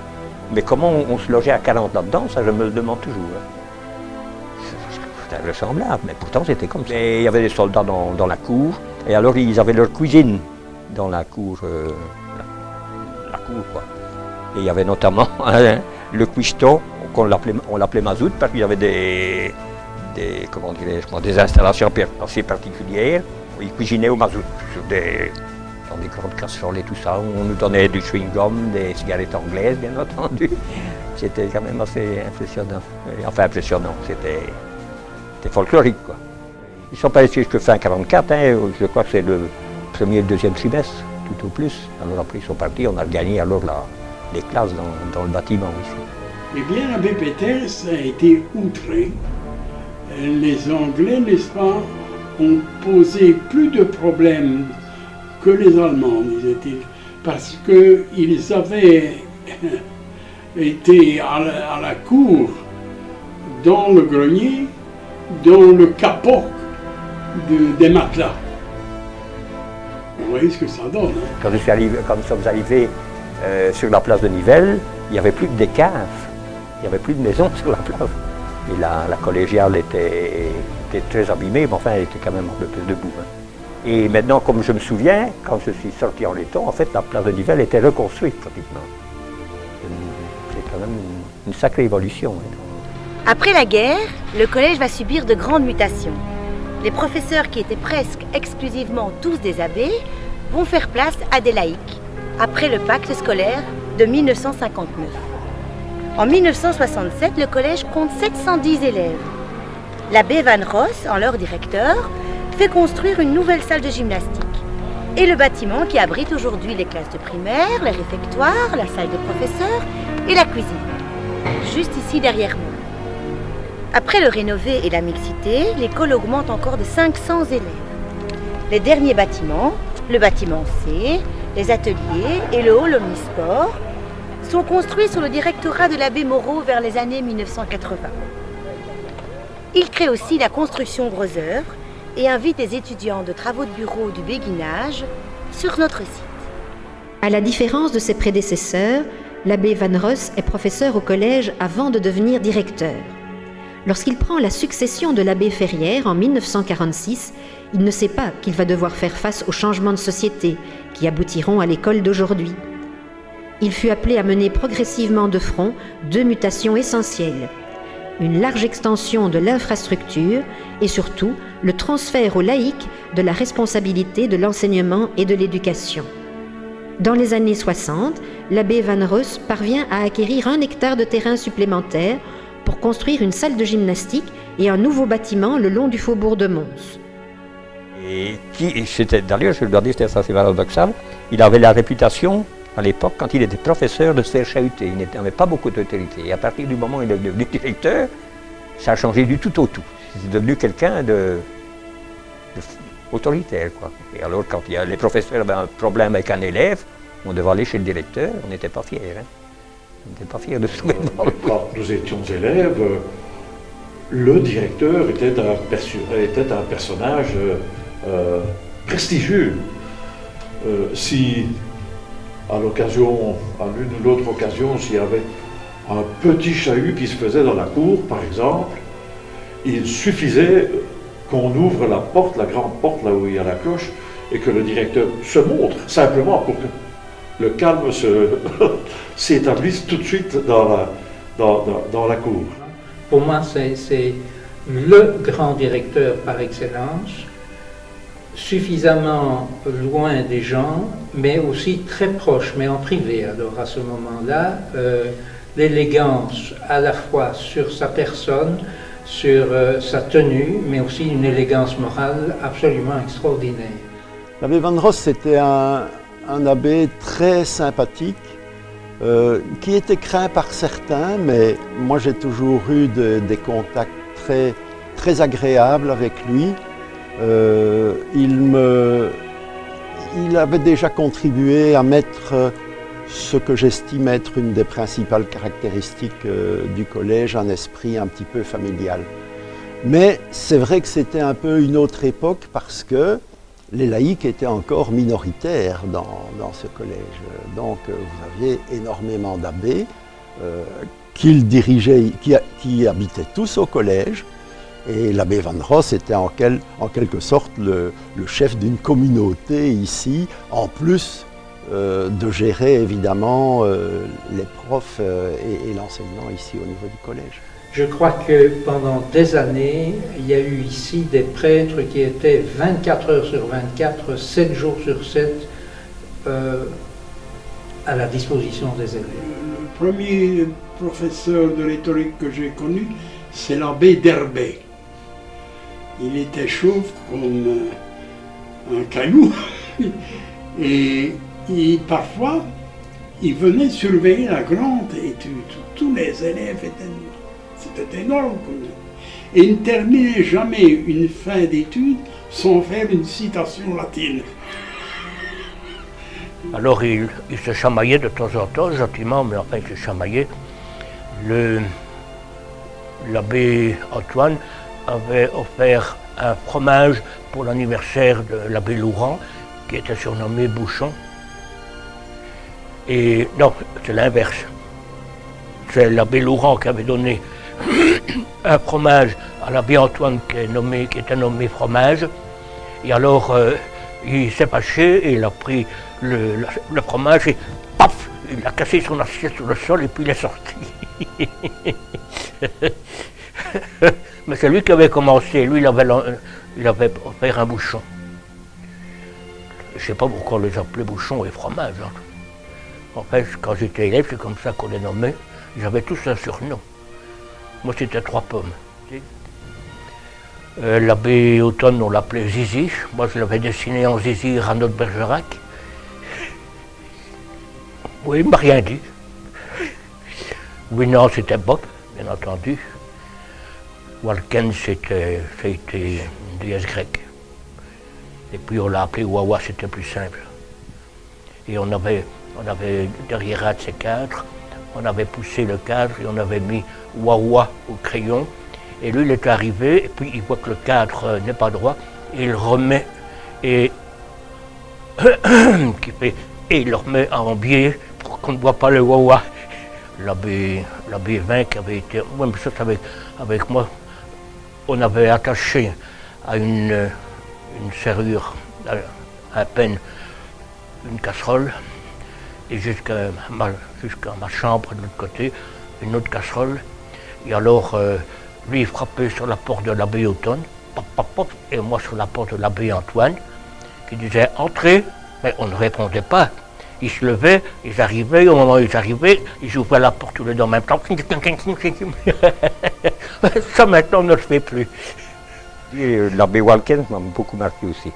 Mais comment on se logeait à 40 là-dedans, ça je me le demande toujours. Hein. C'est invraisemblable, mais pourtant c'était comme ça. Et il y avait des soldats dans la cour, et alors ils avaient leur cuisine dans la cour, la cour quoi. Et il y avait notamment le cuistot, on l'appelait Mazout, parce qu'il y avait des installations assez particulières. Ils cuisinaient au mazout, dans des grandes casseroles et tout ça. On nous donnait du chewing-gum, des cigarettes anglaises, bien entendu. C'était quand même assez impressionnant. Enfin, impressionnant, c'était folklorique, quoi. Ils ne sont pas restés jusqu'à fin 1944, hein. Je crois que c'est le premier et le deuxième trimestre, tout au plus. Alors après, ils sont partis, on a gagné alors les classes dans le bâtiment ici. Eh bien, l'abbé Peters a été outré. Les Anglais, n'est-ce pas, ont posé plus de problèmes que les Allemands, disait-il, parce qu'ils avaient été à la cour, dans le grenier, dans le capot des matelas. Vous voyez ce que ça donne. Hein? Quand nous sommes arrivés sur la place de Nivelles, il n'y avait plus que des caves, il n'y avait plus de maisons sur la place. Et la collégiale était très abîmée, mais enfin elle était quand même un peu plus debout. Hein. Et maintenant, comme je me souviens, quand je suis sorti en Letton, en fait la place de Nivelles était reconstruite pratiquement. C'est quand même une sacrée évolution. Hein. Après la guerre, le collège va subir de grandes mutations. Les professeurs qui étaient presque exclusivement tous des abbés vont faire place à des laïcs, après le pacte scolaire de 1959. En 1967, le collège compte 710 élèves. L'abbé Van Ross, en leur directeur, fait construire une nouvelle salle de gymnastique. Et le bâtiment qui abrite aujourd'hui les classes de primaire, les réfectoires, la salle de professeurs et la cuisine. Juste ici derrière moi. Après le rénové et la mixité, l'école augmente encore de 500 élèves. Les derniers bâtiments, le bâtiment C, les ateliers et le hall omnisport, sont construits sous le directorat de l'abbé Moreau vers les années 1980. Il crée aussi la construction Gros œuvres et invite les étudiants de travaux de bureau du béguinage sur notre site. À la différence de ses prédécesseurs, l'abbé Van Ross est professeur au collège avant de devenir directeur. Lorsqu'il prend la succession de l'abbé Ferrière en 1946, il ne sait pas qu'il va devoir faire face aux changements de société qui aboutiront à l'école d'aujourd'hui. Il fut appelé à mener progressivement de front 2 mutations essentielles. Une large extension de l'infrastructure et surtout le transfert aux laïcs de la responsabilité de l'enseignement et de l'éducation. Dans les années 60, l'abbé Van Ross parvient à acquérir 1 hectare de terrain supplémentaire pour construire une salle de gymnastique et un nouveau bâtiment le long du faubourg de Mons. Et d'ailleurs, je dois dire, c'était assez paradoxal, il avait la réputation, à l'époque, quand il était professeur, de se faire chahuter. Il n'avait pas beaucoup d'autorité. Et à partir du moment où il est devenu directeur, ça a changé du tout au tout. C'est devenu quelqu'un autoritaire, quoi. Et alors, quand les professeurs avaient un problème avec un élève, on devait aller chez le directeur, on n'était pas fiers. Hein. On n'était pas fiers de se trouver devant. Quand nous étions élèves, le directeur était un personnage prestigieux. Si, à l'une ou l'autre occasion, s'il y avait un petit chahut qui se faisait dans la cour, par exemple, il suffisait qu'on ouvre la porte, la grande porte, là où il y a la cloche, et que le directeur se montre, simplement pour que le calme s'établisse tout de suite dans la cour. Pour moi, c'est le grand directeur par excellence, suffisamment loin des gens, mais aussi très proche, mais en privé. Alors à ce moment-là, l'élégance à la fois sur sa personne, sur sa tenue, mais aussi une élégance morale absolument extraordinaire. L'abbé Van Ross, c'était un abbé très sympathique, qui était craint par certains, mais moi j'ai toujours eu des contacts très, très agréables avec lui. Il avait déjà contribué à mettre ce que j'estime être une des principales caractéristiques du collège, un esprit un petit peu familial. Mais c'est vrai que c'était un peu une autre époque parce que les laïcs étaient encore minoritaires dans ce collège. Donc vous aviez énormément d'abbés, qu'il dirigeait, qui habitaient tous au collège. Et l'abbé Van Ross était en quelque sorte le chef d'une communauté ici, en plus de gérer évidemment les profs et l'enseignement ici au niveau du collège. Je crois que pendant des années, il y a eu ici des prêtres qui étaient 24 heures sur 24, 7 jours sur 7, à la disposition des élèves. Le premier professeur de rhétorique que j'ai connu, c'est l'abbé d'Herbay. Il était chauve comme un caillou et parfois il venait surveiller la grande étude. Tous les élèves étaient noirs. C'était énorme. Et il ne terminait jamais une fin d'étude sans faire une citation latine. Alors il se chamaillait de temps en temps, gentiment, mais enfin il se chamaillait. L'abbé Antoine avait offert un fromage pour l'anniversaire de l'abbé Laurent, qui était surnommé Bouchon. Et non, c'est l'inverse. C'est l'abbé Laurent qui avait donné un fromage à l'abbé Antoine qui était nommé fromage. Et alors il s'est fâché et il a pris le fromage et paf, il a cassé son assiette sur le sol et puis il est sorti. Mais c'est lui qui avait commencé, lui il avait offert un bouchon. Je ne sais pas pourquoi on les appelait bouchons et fromage. Hein. En fait, quand j'étais élève, c'est comme ça qu'on les nommait. J'avais tous un surnom. Moi c'était 3 pommes. L'abbé Automne, on l'appelait Zizi. Moi je l'avais dessiné en Zizi Ranot de Bergerac. Oui, il ne m'a rien dit. Oui, non, c'était Bob, bien entendu. Walken, c'était une déesse grecque. Et puis on l'a appelé Wawa, c'était plus simple. Et on avait derrière un de ces cadres, on avait poussé le cadre et on avait mis Wawa au crayon. Et lui, il est arrivé, et puis il voit que le cadre n'est pas droit, et il remet, et il le remet en biais pour qu'on ne voit pas le Wawa. L'abbé Vin qui avait été, ouais, mais ça avec moi, on avait attaché à une serrure, à peine une casserole, et jusqu'à ma chambre de l'autre côté, une autre casserole. Et alors, lui, il frappait sur la porte de l'abbé Automne, pop, pop, pop, et moi sur la porte de l'abbé Antoine, qui disait « Entrez », mais on ne répondait pas. Ils se levaient, ils arrivaient, au moment où ils arrivaient, ils ouvraient la porte tous les deux en même temps. Ça maintenant on ne le fait plus. L'abbé Walken m'a beaucoup marqué aussi.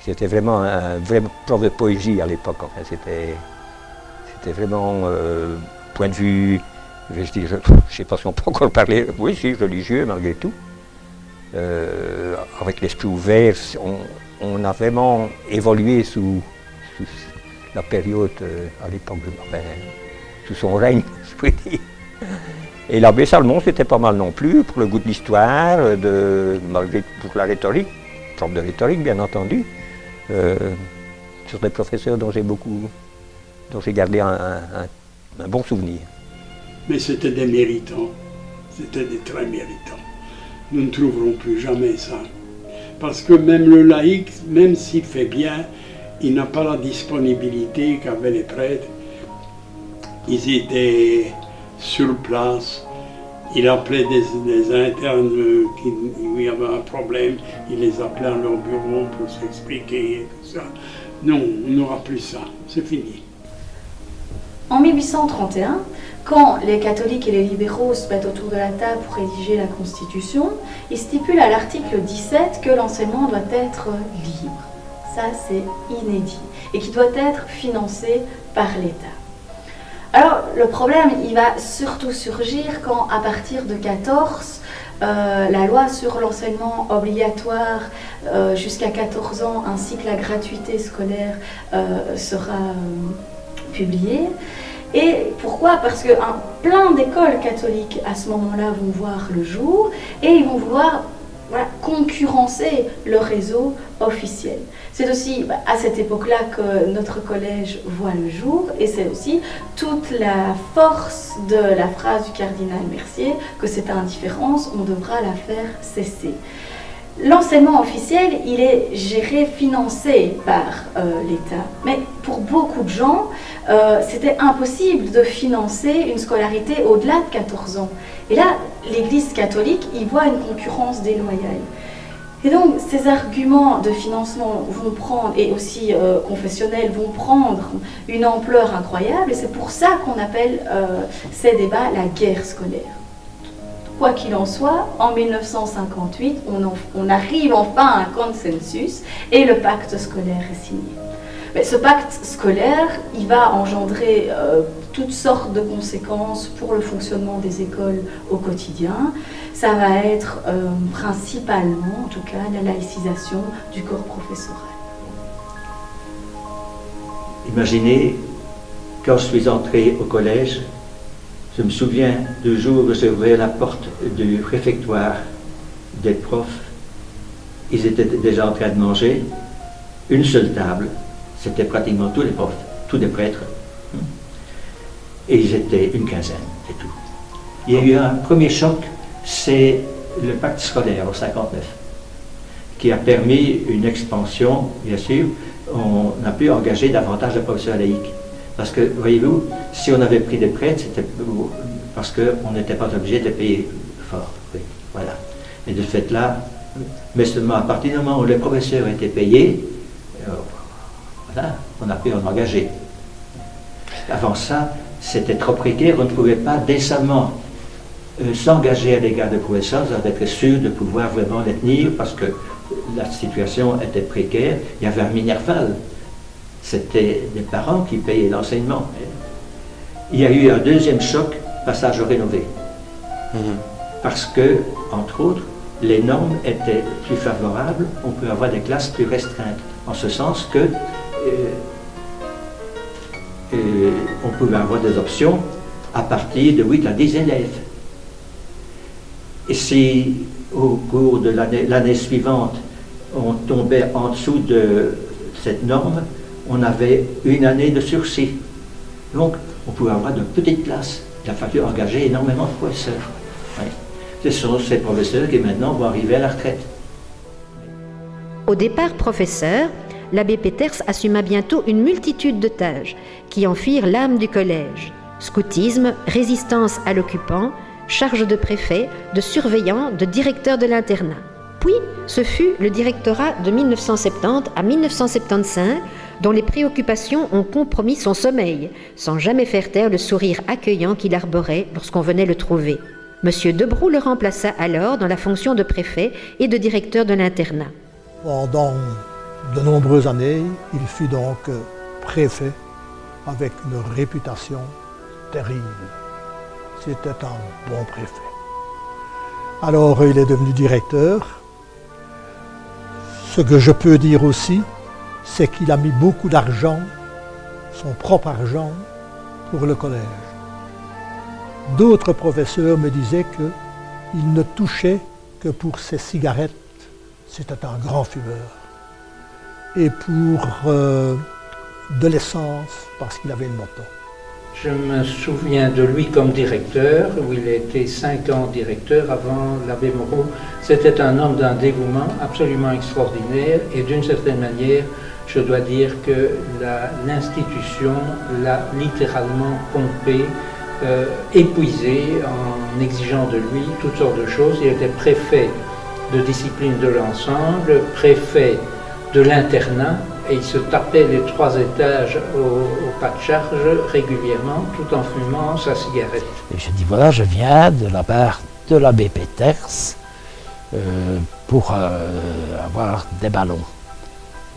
C'était vraiment un vrai prof de poésie à l'époque. Enfin, c'était vraiment point de vue, je ne sais pas si on peut encore parler, oui, si, religieux malgré tout. Avec l'esprit ouvert, on a vraiment évolué sous la période à l'époque, enfin, sous son règne, je peux dire. Et l'abbé Salmon, c'était pas mal non plus, pour le goût de l'histoire, pour la rhétorique, prof de rhétorique bien entendu. Sur des professeurs dont j'ai gardé un bon souvenir. Mais c'était des méritants, c'était des très méritants. Nous ne trouverons plus jamais ça. Parce que même le laïc, même s'il fait bien, il n'a pas la disponibilité qu'avaient les prêtres. Ils étaient sur place, il appelait des internes qui avaient un problème, il les appelait à leur bureau pour s'expliquer et tout ça. Non, on n'aura plus ça, c'est fini. En 1831, quand les catholiques et les libéraux se mettent autour de la table pour rédiger la Constitution, ils stipulent à l'article 17 que l'enseignement doit être libre. Ça, c'est inédit. Et qui doit être financé par l'État. Alors, le problème, il va surtout surgir quand, à partir de 14, la loi sur l'enseignement obligatoire jusqu'à 14 ans, ainsi que la gratuité scolaire, sera publiée. Et pourquoi? Parce que plein d'écoles catholiques, à ce moment-là, vont voir le jour et ils vont vouloir concurrencer le réseau officiel. C'est aussi à cette époque-là que notre collège voit le jour, et c'est aussi toute la force de la phrase du cardinal Mercier que cette indifférence, on devra la faire cesser. L'enseignement officiel, il est géré, financé par l'État. Mais pour beaucoup de gens, c'était impossible de financer une scolarité au-delà de 14 ans. Et là, l'Église catholique y voit une concurrence déloyale. Et donc, ces arguments de financement vont prendre, et aussi confessionnels, vont prendre une ampleur incroyable. Et c'est pour ça qu'on appelle ces débats la guerre scolaire. Quoi qu'il en soit, en 1958, on arrive enfin à un consensus et le pacte scolaire est signé. Mais ce pacte scolaire, il va engendrer toutes sortes de conséquences pour le fonctionnement des écoles au quotidien. Ça va être principalement, en tout cas, la laïcisation du corps professoral. Imaginez, quand je suis entré au collège, je me souviens du jour où j'ai ouvert la porte du réfectoire des profs. Ils étaient déjà en train de manger. Une seule table, c'était pratiquement tous les profs, tous les prêtres. Et ils étaient une quinzaine, c'est tout. Il y a eu un premier choc, c'est le pacte scolaire en 1959, qui a permis une expansion, bien sûr. On a pu engager davantage de professeurs laïcs. Parce que, voyez-vous, si on avait pris des prêtres, c'était parce qu'on n'était pas obligé de payer fort. Oui, voilà. Et de ce fait-là, mais seulement à partir du moment où les professeurs étaient payés, voilà, on a pu en engager. Avant ça, c'était trop précaire, on ne pouvait pas décemment s'engager à l'égard des professeurs, on devait être sûr de pouvoir vraiment les tenir, parce que la situation était précaire, il y avait un minerval. C'était des parents qui payaient l'enseignement. Il y a eu un deuxième choc, passage au rénové. Parce que, entre autres, les normes étaient plus favorables, on peut avoir des classes plus restreintes, en ce sens que on pouvait avoir des options à partir de 8 à 10 élèves. Et si, au cours de l'année suivante, on tombait en dessous de cette norme, on avait une année de sursis. Donc, on pouvait avoir de petites classes. Il a fallu engager énormément de professeurs. Oui. Ce sont ces professeurs qui maintenant vont arriver à la retraite. Au départ professeur, l'abbé Peters assuma bientôt une multitude de tâches qui en firent l'âme du collège. Scoutisme, résistance à l'occupant, charge de préfet, de surveillant, de directeur de l'internat. Puis, ce fut le directorat de 1970 à 1975 dont les préoccupations ont compromis son sommeil, sans jamais faire taire le sourire accueillant qu'il arborait lorsqu'on venait le trouver. Monsieur Debroux le remplaça alors dans la fonction de préfet et de directeur de l'internat. Pendant de nombreuses années, il fut donc préfet avec une réputation terrible. C'était un bon préfet. Alors il est devenu directeur. Ce que je peux dire aussi, c'est qu'il a mis beaucoup d'argent, son propre argent, pour le collège. D'autres professeurs me disaient qu'il ne touchait que pour ses cigarettes, c'était un grand fumeur, et pour de l'essence, parce qu'il avait une moto. Je me souviens de lui comme directeur, où il a été 5 ans directeur avant l'abbé Moreau. C'était un homme d'un dévouement absolument extraordinaire, et d'une certaine manière, je dois dire que l'institution l'a littéralement pompé, épuisé en exigeant de lui toutes sortes de choses. Il était préfet de discipline de l'ensemble, préfet de l'internat, et il se tapait les 3 étages au pas de charge régulièrement, tout en fumant sa cigarette. Et je dis voilà, je viens de la part de l'abbé Peters pour avoir des ballons.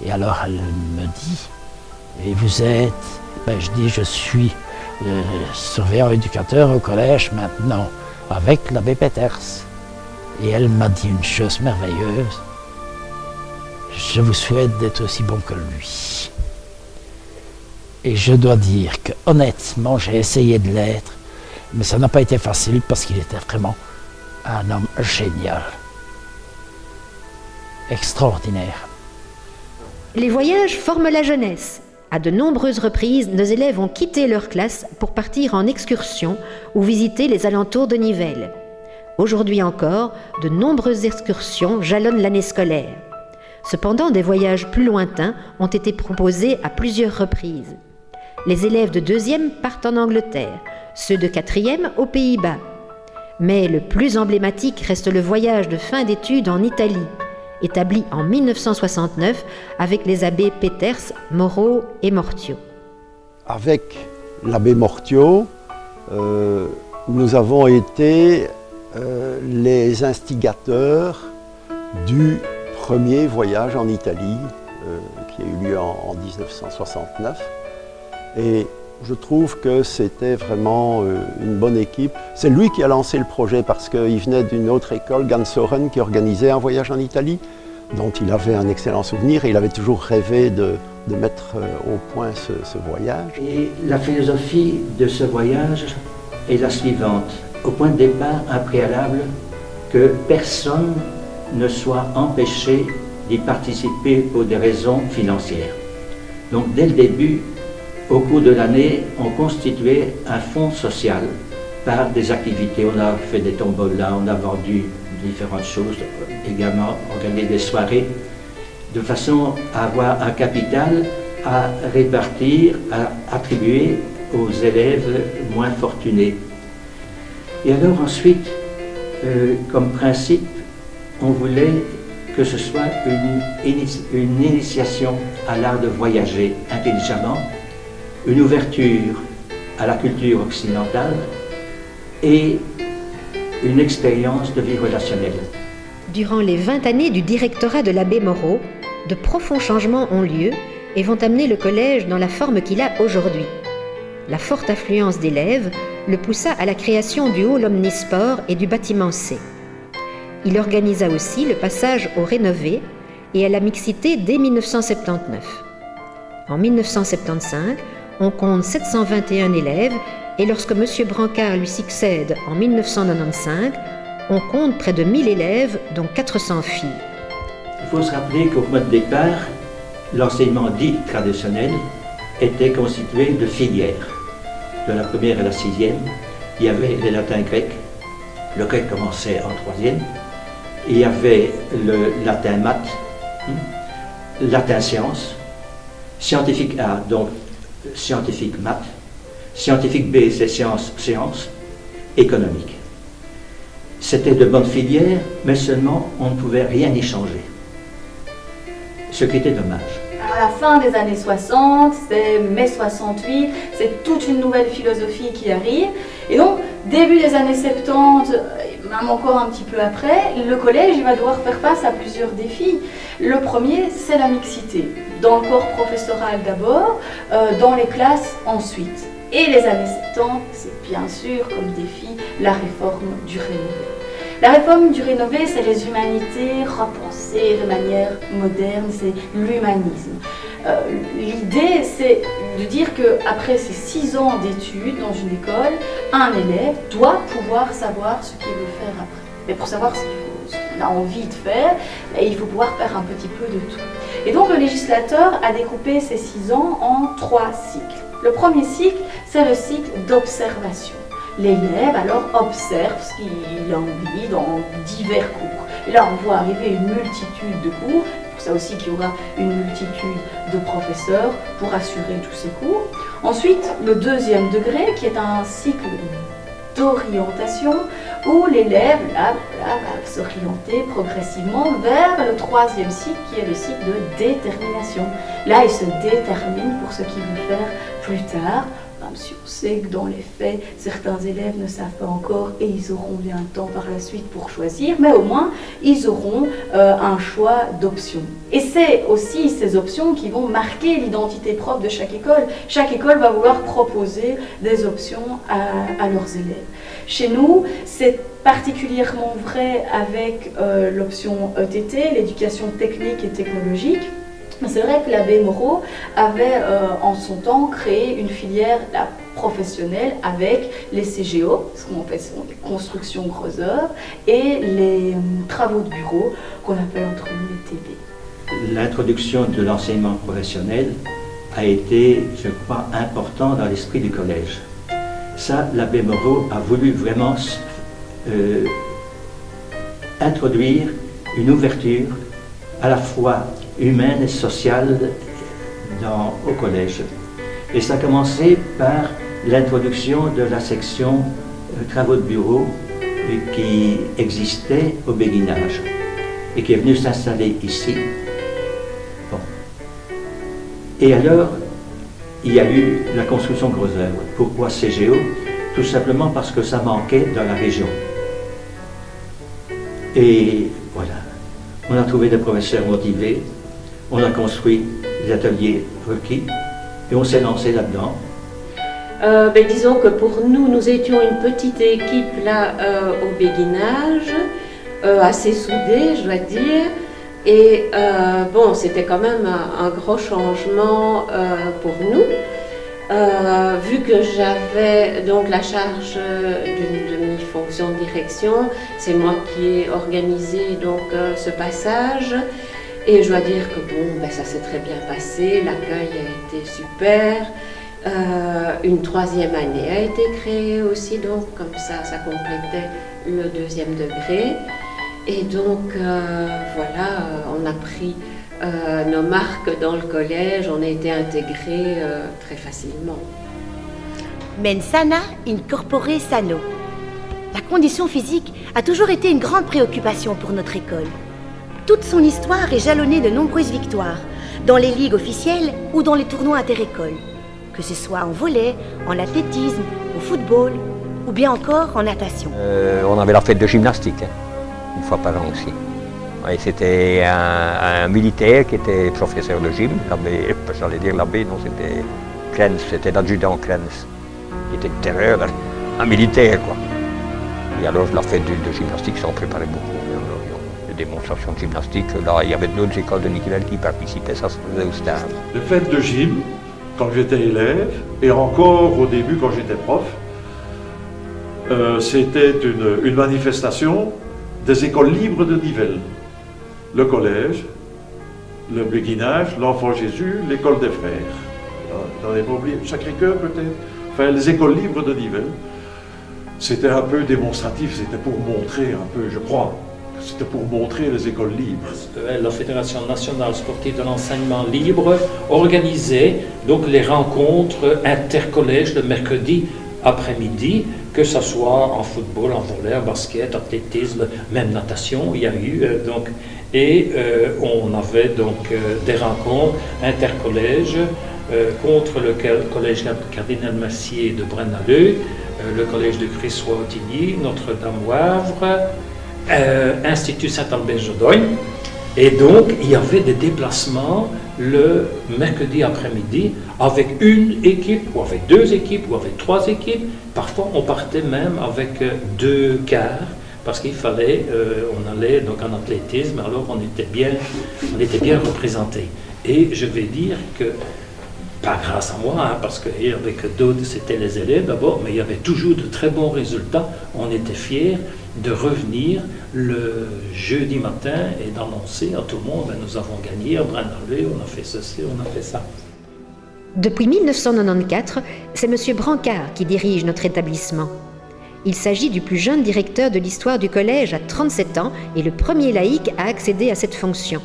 Et alors elle me dit, et vous êtes, ben, je dis je suis surveillant éducateur au collège maintenant, avec l'abbé Peters. Et elle m'a dit une chose merveilleuse, je vous souhaite d'être aussi bon que lui. Et je dois dire que honnêtement, j'ai essayé de l'être, mais ça n'a pas été facile parce qu'il était vraiment un homme génial. extraordinaire. Les voyages forment la jeunesse. À de nombreuses reprises, nos élèves ont quitté leur classe pour partir en excursion ou visiter les alentours de Nivelles. Aujourd'hui encore, de nombreuses excursions jalonnent l'année scolaire. Cependant, des voyages plus lointains ont été proposés à plusieurs reprises. Les élèves de 2e partent en Angleterre, ceux de 4e aux Pays-Bas. Mais le plus emblématique reste le voyage de fin d'études en Italie, établi en 1969 avec les abbés Peters, Moreau et Mortiaux. Avec l'abbé Mortiaux, nous avons été les instigateurs du premier voyage en Italie qui a eu lieu en 1969. Et je trouve que c'était vraiment une bonne équipe. C'est lui qui a lancé le projet parce qu'il venait d'une autre école, Gansoren, qui organisait un voyage en Italie, dont il avait un excellent souvenir et il avait toujours rêvé de mettre au point ce voyage. Et la philosophie de ce voyage est la suivante. Au point de départ, un préalable, que personne ne soit empêché d'y participer pour des raisons financières. Donc dès le début, au cours de l'année, on constituait un fonds social par des activités. On a fait des tombolas, on a vendu différentes choses, également organisé des soirées, de façon à avoir un capital à répartir, à attribuer aux élèves moins fortunés. Et alors ensuite, comme principe, on voulait que ce soit une initiation à l'art de voyager intelligemment, une ouverture à la culture occidentale et une expérience de vie relationnelle. Durant les 20 années du directorat de l'abbé Moreau, de profonds changements ont lieu et vont amener le collège dans la forme qu'il a aujourd'hui. La forte affluence d'élèves le poussa à la création du hall omnisport et du bâtiment C. Il organisa aussi le passage au rénové et à la mixité dès 1979. En 1975, on compte 721 élèves et lorsque M. Brancard lui succède en 1995, on compte près de 1000 élèves, dont 400 filles. Il faut se rappeler qu'au point de départ, l'enseignement dit traditionnel était constitué de filières. De la première à la 6e, il y avait le latin-grec. Le grec commençait en 3e. Il y avait le latin-maths, latin-sciences, scientifique A, donc scientifique maths, scientifique B, c'est sciences, économique. C'était de bonnes filières, mais seulement on ne pouvait rien y changer. Ce qui était dommage. À la fin des années 60, c'est mai 68, c'est toute une nouvelle philosophie qui arrive. Et donc, début des années 70, même encore un petit peu après, le collège il va devoir faire face à plusieurs défis. Le premier, c'est la mixité. Dans le corps professoral d'abord, dans les classes ensuite. Et les années 70, c'est bien sûr comme défi la réforme du rénové. La réforme du rénové, c'est les humanités repensées de manière moderne, c'est l'humanisme. L'idée, c'est de dire qu'après ces 6 ans d'études dans une école, un élève doit pouvoir savoir ce qu'il veut faire après. Mais pour savoir ce qu'on a envie de faire, il faut pouvoir faire un petit peu de tout. Et donc le législateur a découpé ces 6 ans en 3 cycles. Le premier cycle, c'est le cycle d'observation. L'élève alors observe ce qu'il a envie dans divers cours. Et là, on voit arriver une multitude de cours. C'est pour ça aussi qu'il y aura une multitude de professeurs pour assurer tous ces cours. Ensuite, le deuxième degré, qui est un cycle d'orientation, où l'élève va s'orienter progressivement vers le troisième cycle, qui est le cycle de détermination. Là, il se détermine pour ce qu'il veut faire plus tard. Même si on sait que dans les faits, certains élèves ne savent pas encore et ils auront bien le temps par la suite pour choisir, mais au moins, ils auront un choix d'options. Et c'est aussi ces options qui vont marquer l'identité propre de chaque école. Chaque école va vouloir proposer des options à leurs élèves. Chez nous, c'est particulièrement vrai avec l'option ETT, l'éducation technique et technologique. C'est vrai que l'abbé Moreau avait en son temps créé une filière professionnelle avec les CGO, ce qu'on fait sont des constructions gros œuvres, et les travaux de bureau qu'on appelle entre nous les TB. L'introduction de l'enseignement professionnel a été, je crois, important dans l'esprit du collège. Ça, l'abbé Moreau a voulu vraiment introduire une ouverture à la fois humaine et sociale au collège. Et ça a commencé par l'introduction de la section travaux de bureau qui existait au Béguinage et qui est venue s'installer ici. Bon. Et alors, il y a eu la construction de gros œuvres. Pourquoi CGO? Tout simplement parce que ça manquait dans la région. Et voilà, on a trouvé des professeurs motivés, on a construit des ateliers requis et on s'est lancé là-dedans. Disons que pour nous, nous étions une petite équipe là au Béguinage, assez soudée, je dois dire. Et bon, c'était quand même un gros changement pour nous. Vu que j'avais donc la charge d'une demi-fonction de direction, c'est moi qui ai organisé donc ce passage. Et je dois dire que bon, ça s'est très bien passé, l'accueil a été super. Une troisième année a été créée aussi, donc comme ça complétait le deuxième degré. Et donc voilà, on a pris nos marques dans le collège, on a été intégrés très facilement. Mens sana in corpore sano. La condition physique a toujours été une grande préoccupation pour notre école. Toute son histoire est jalonnée de nombreuses victoires, dans les ligues officielles ou dans les tournois interécoles, que ce soit en volley, en athlétisme, au football ou bien encore en natation. On avait la fête de gymnastique, une fois par an aussi. Et c'était un militaire qui était professeur de gym, l'abbé, j'allais dire l'abbé, non, c'était Krenz, c'était l'adjudant Krenz. Il était de terreur, un militaire, quoi. Et alors la fête de gymnastique, ça en préparait beaucoup. Des démonstrations de gymnastique, là, il y avait d'autres écoles de Nivelles qui participaient, ça se faisait au stade. Les fêtes de gym, quand j'étais élève, et encore au début quand j'étais prof, c'était une manifestation des écoles libres de Nivelles. Le collège, le Béguinage, l'Enfant Jésus, l'école des frères. J'en ai pas oublié, Sacré-Cœur peut-être. Enfin, les écoles libres de Nivelles. C'était un peu démonstratif, c'était pour montrer un peu, je crois, c'était pour montrer les écoles libres. La Fédération nationale sportive de l'enseignement libre organisait donc les rencontres intercollèges le mercredi après-midi, que ce soit en football, en volley, en basket, athlétisme, même natation, il y a eu donc. Et on avait donc des rencontres intercollèges contre le collège Cardinal Mercier de Braine-l'Alleud, le collège de Cressois-Ottigny, Notre-Dame-Wavre, Institut Saint-Albert-Jodogne. Et donc il y avait des déplacements le mercredi après-midi avec une équipe, ou avec deux équipes, ou avec trois équipes. Parfois on partait même avec deux quarts, parce qu'il fallait, on allait donc en athlétisme, alors on était bien représentés. Et je vais dire que, pas grâce à moi, hein, parce qu'avec d'autres c'était les élèves d'abord, mais il y avait toujours de très bons résultats. On était fiers de revenir le jeudi matin et d'annoncer à tout le monde, nous avons gagné à Braine-l'Alleud, on a fait ceci, on a fait ça. Depuis 1994, c'est M. Brancard qui dirige notre établissement. Il s'agit du plus jeune directeur de l'histoire du collège à 37 ans et le premier laïc à accéder à cette fonction.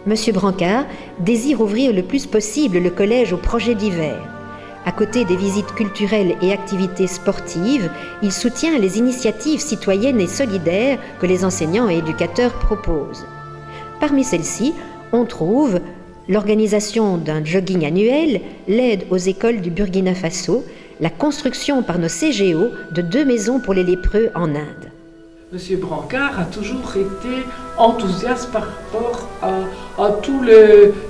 M. Brancard désire ouvrir le plus possible le collège aux projets divers. À côté des visites culturelles et activités sportives, il soutient les initiatives citoyennes et solidaires que les enseignants et éducateurs proposent. Parmi celles-ci, on trouve l'organisation d'un jogging annuel, l'aide aux écoles du Burkina Faso, la construction par nos CGO de 2 maisons pour les lépreux en Inde. Monsieur Brancard a toujours été enthousiaste par rapport à toutes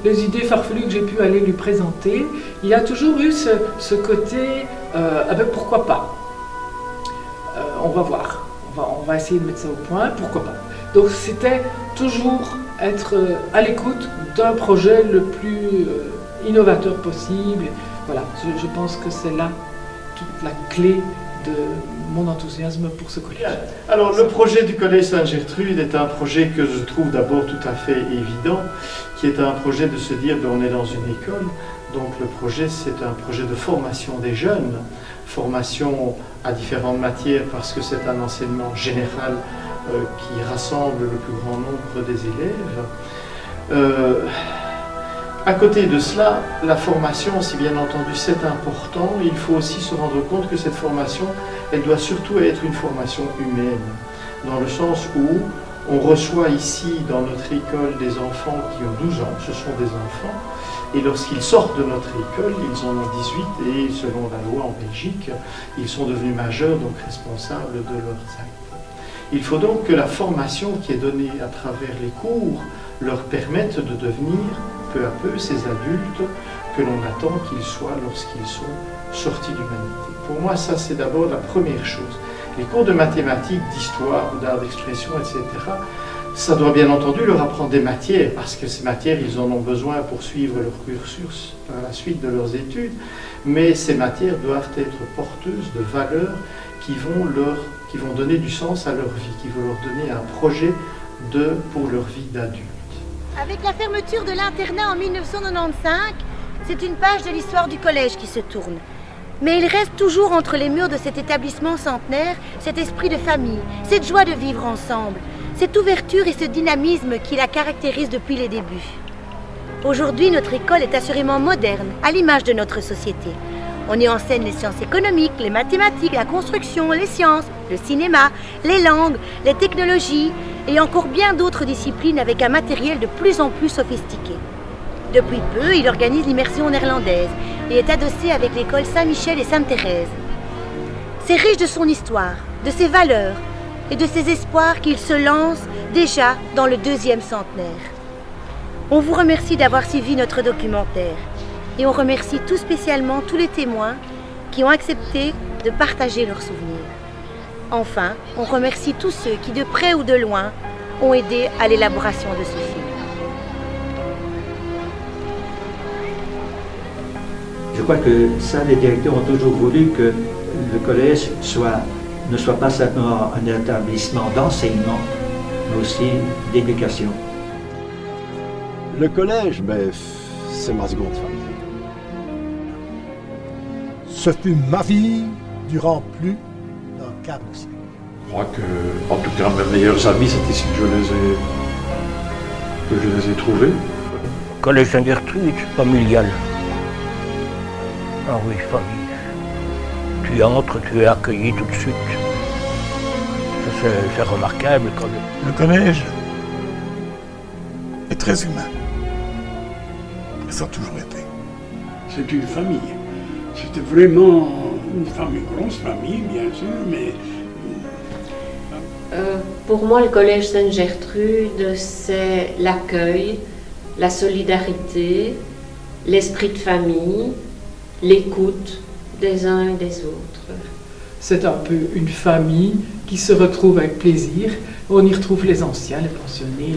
les idées farfelues que j'ai pu aller lui présenter. Il a toujours eu ce côté, pourquoi pas. On va voir, on va essayer de mettre ça au point, pourquoi pas. Donc c'était toujours être à l'écoute d'un projet le plus innovateur possible. Voilà, je pense que c'est là toute la clé de mon enthousiasme pour ce collège. Alors le projet du Collège Sainte-Gertrude est un projet que je trouve d'abord tout à fait évident, qui est un projet de se dire on est dans une école, donc le projet c'est un projet de formation des jeunes, formation à différentes matières parce que c'est un enseignement général qui rassemble le plus grand nombre des élèves. À côté de cela, la formation, si bien entendu c'est important, il faut aussi se rendre compte que cette formation, elle doit surtout être une formation humaine, dans le sens où on reçoit ici dans notre école des enfants qui ont 12 ans, ce sont des enfants, et lorsqu'ils sortent de notre école, ils en ont 18 et selon la loi en Belgique, ils sont devenus majeurs, donc responsables de leurs actes. Il faut donc que la formation qui est donnée à travers les cours leur permette de devenir peu à peu ces adultes que l'on attend qu'ils soient lorsqu'ils sont sortis d'humanité. Pour moi, ça c'est d'abord la première chose. Les cours de mathématiques, d'histoire, d'art d'expression, etc., ça doit bien entendu leur apprendre des matières, parce que ces matières, ils en ont besoin pour suivre leur cursus par la suite de leurs études, mais ces matières doivent être porteuses de valeurs qui vont donner du sens à leur vie, qui vont leur donner un projet pour leur vie d'adulte. Avec la fermeture de l'internat en 1995, c'est une page de l'histoire du collège qui se tourne. Mais il reste toujours entre les murs de cet établissement centenaire cet esprit de famille, cette joie de vivre ensemble, cette ouverture et ce dynamisme qui la caractérisent depuis les débuts. Aujourd'hui, notre école est assurément moderne, à l'image de notre société. On y enseigne les sciences économiques, les mathématiques, la construction, les sciences, le cinéma, les langues, les technologies et encore bien d'autres disciplines avec un matériel de plus en plus sophistiqué. Depuis peu, il organise l'immersion néerlandaise et est adossé avec l'école Saint-Michel et Sainte-Thérèse. C'est riche de son histoire, de ses valeurs et de ses espoirs qu'il se lance déjà dans le 2e centenaire. On vous remercie d'avoir suivi notre documentaire et on remercie tout spécialement tous les témoins qui ont accepté de partager leurs souvenirs. Enfin, on remercie tous ceux qui, de près ou de loin, ont aidé à l'élaboration de ce film. Je crois que ça, les directeurs ont toujours voulu que le collège ne soit pas simplement un établissement d'enseignement, mais aussi d'éducation. Le collège, c'est ma seconde famille. Ce fut ma vie durant plus d'un quart de siècle. Je crois que, en tout cas, mes meilleurs amis, c'est ici que je les ai trouvés. Collège Sainte-Gertrude, familial. Ah oui, famille. Tu entres, tu es accueilli tout de suite. C'est remarquable quand même. Le collège est très humain. Et ça a toujours été. C'est une famille. C'était vraiment une famille, grosse famille, bien sûr, mais... Pour moi, le collège Sainte-Gertrude, c'est l'accueil, la solidarité, l'esprit de famille, l'écoute des uns et des autres. C'est un peu une famille qui se retrouve avec plaisir. On y retrouve les anciens, les pensionnés,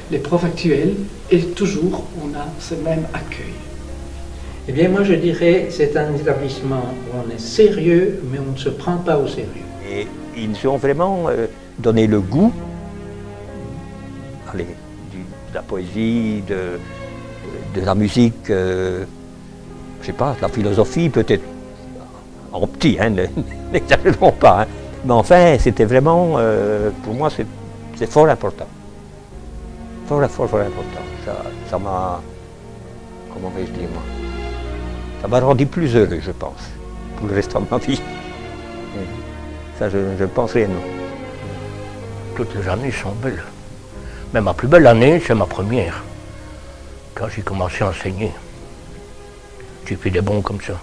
les profs actuels, et toujours on a ce même accueil. Eh bien, moi je dirais c'est un établissement où on est sérieux, mais on ne se prend pas au sérieux. Et ils nous ont vraiment donné le goût de la poésie, de la musique, je sais pas, de la philosophie peut-être, en petit, hein, n'exagérons pas. Hein. Mais enfin, c'était vraiment, pour moi, c'est fort important. Fort important. Ça m'a, comment vais-je dire moi, ça m'a rendu plus heureux, je pense, pour le reste de ma vie. Ça, je pense réellement. Toutes les années sont belles. Mais ma plus belle année, c'est ma première, quand j'ai commencé à enseigner. J'ai fait des bons comme ça.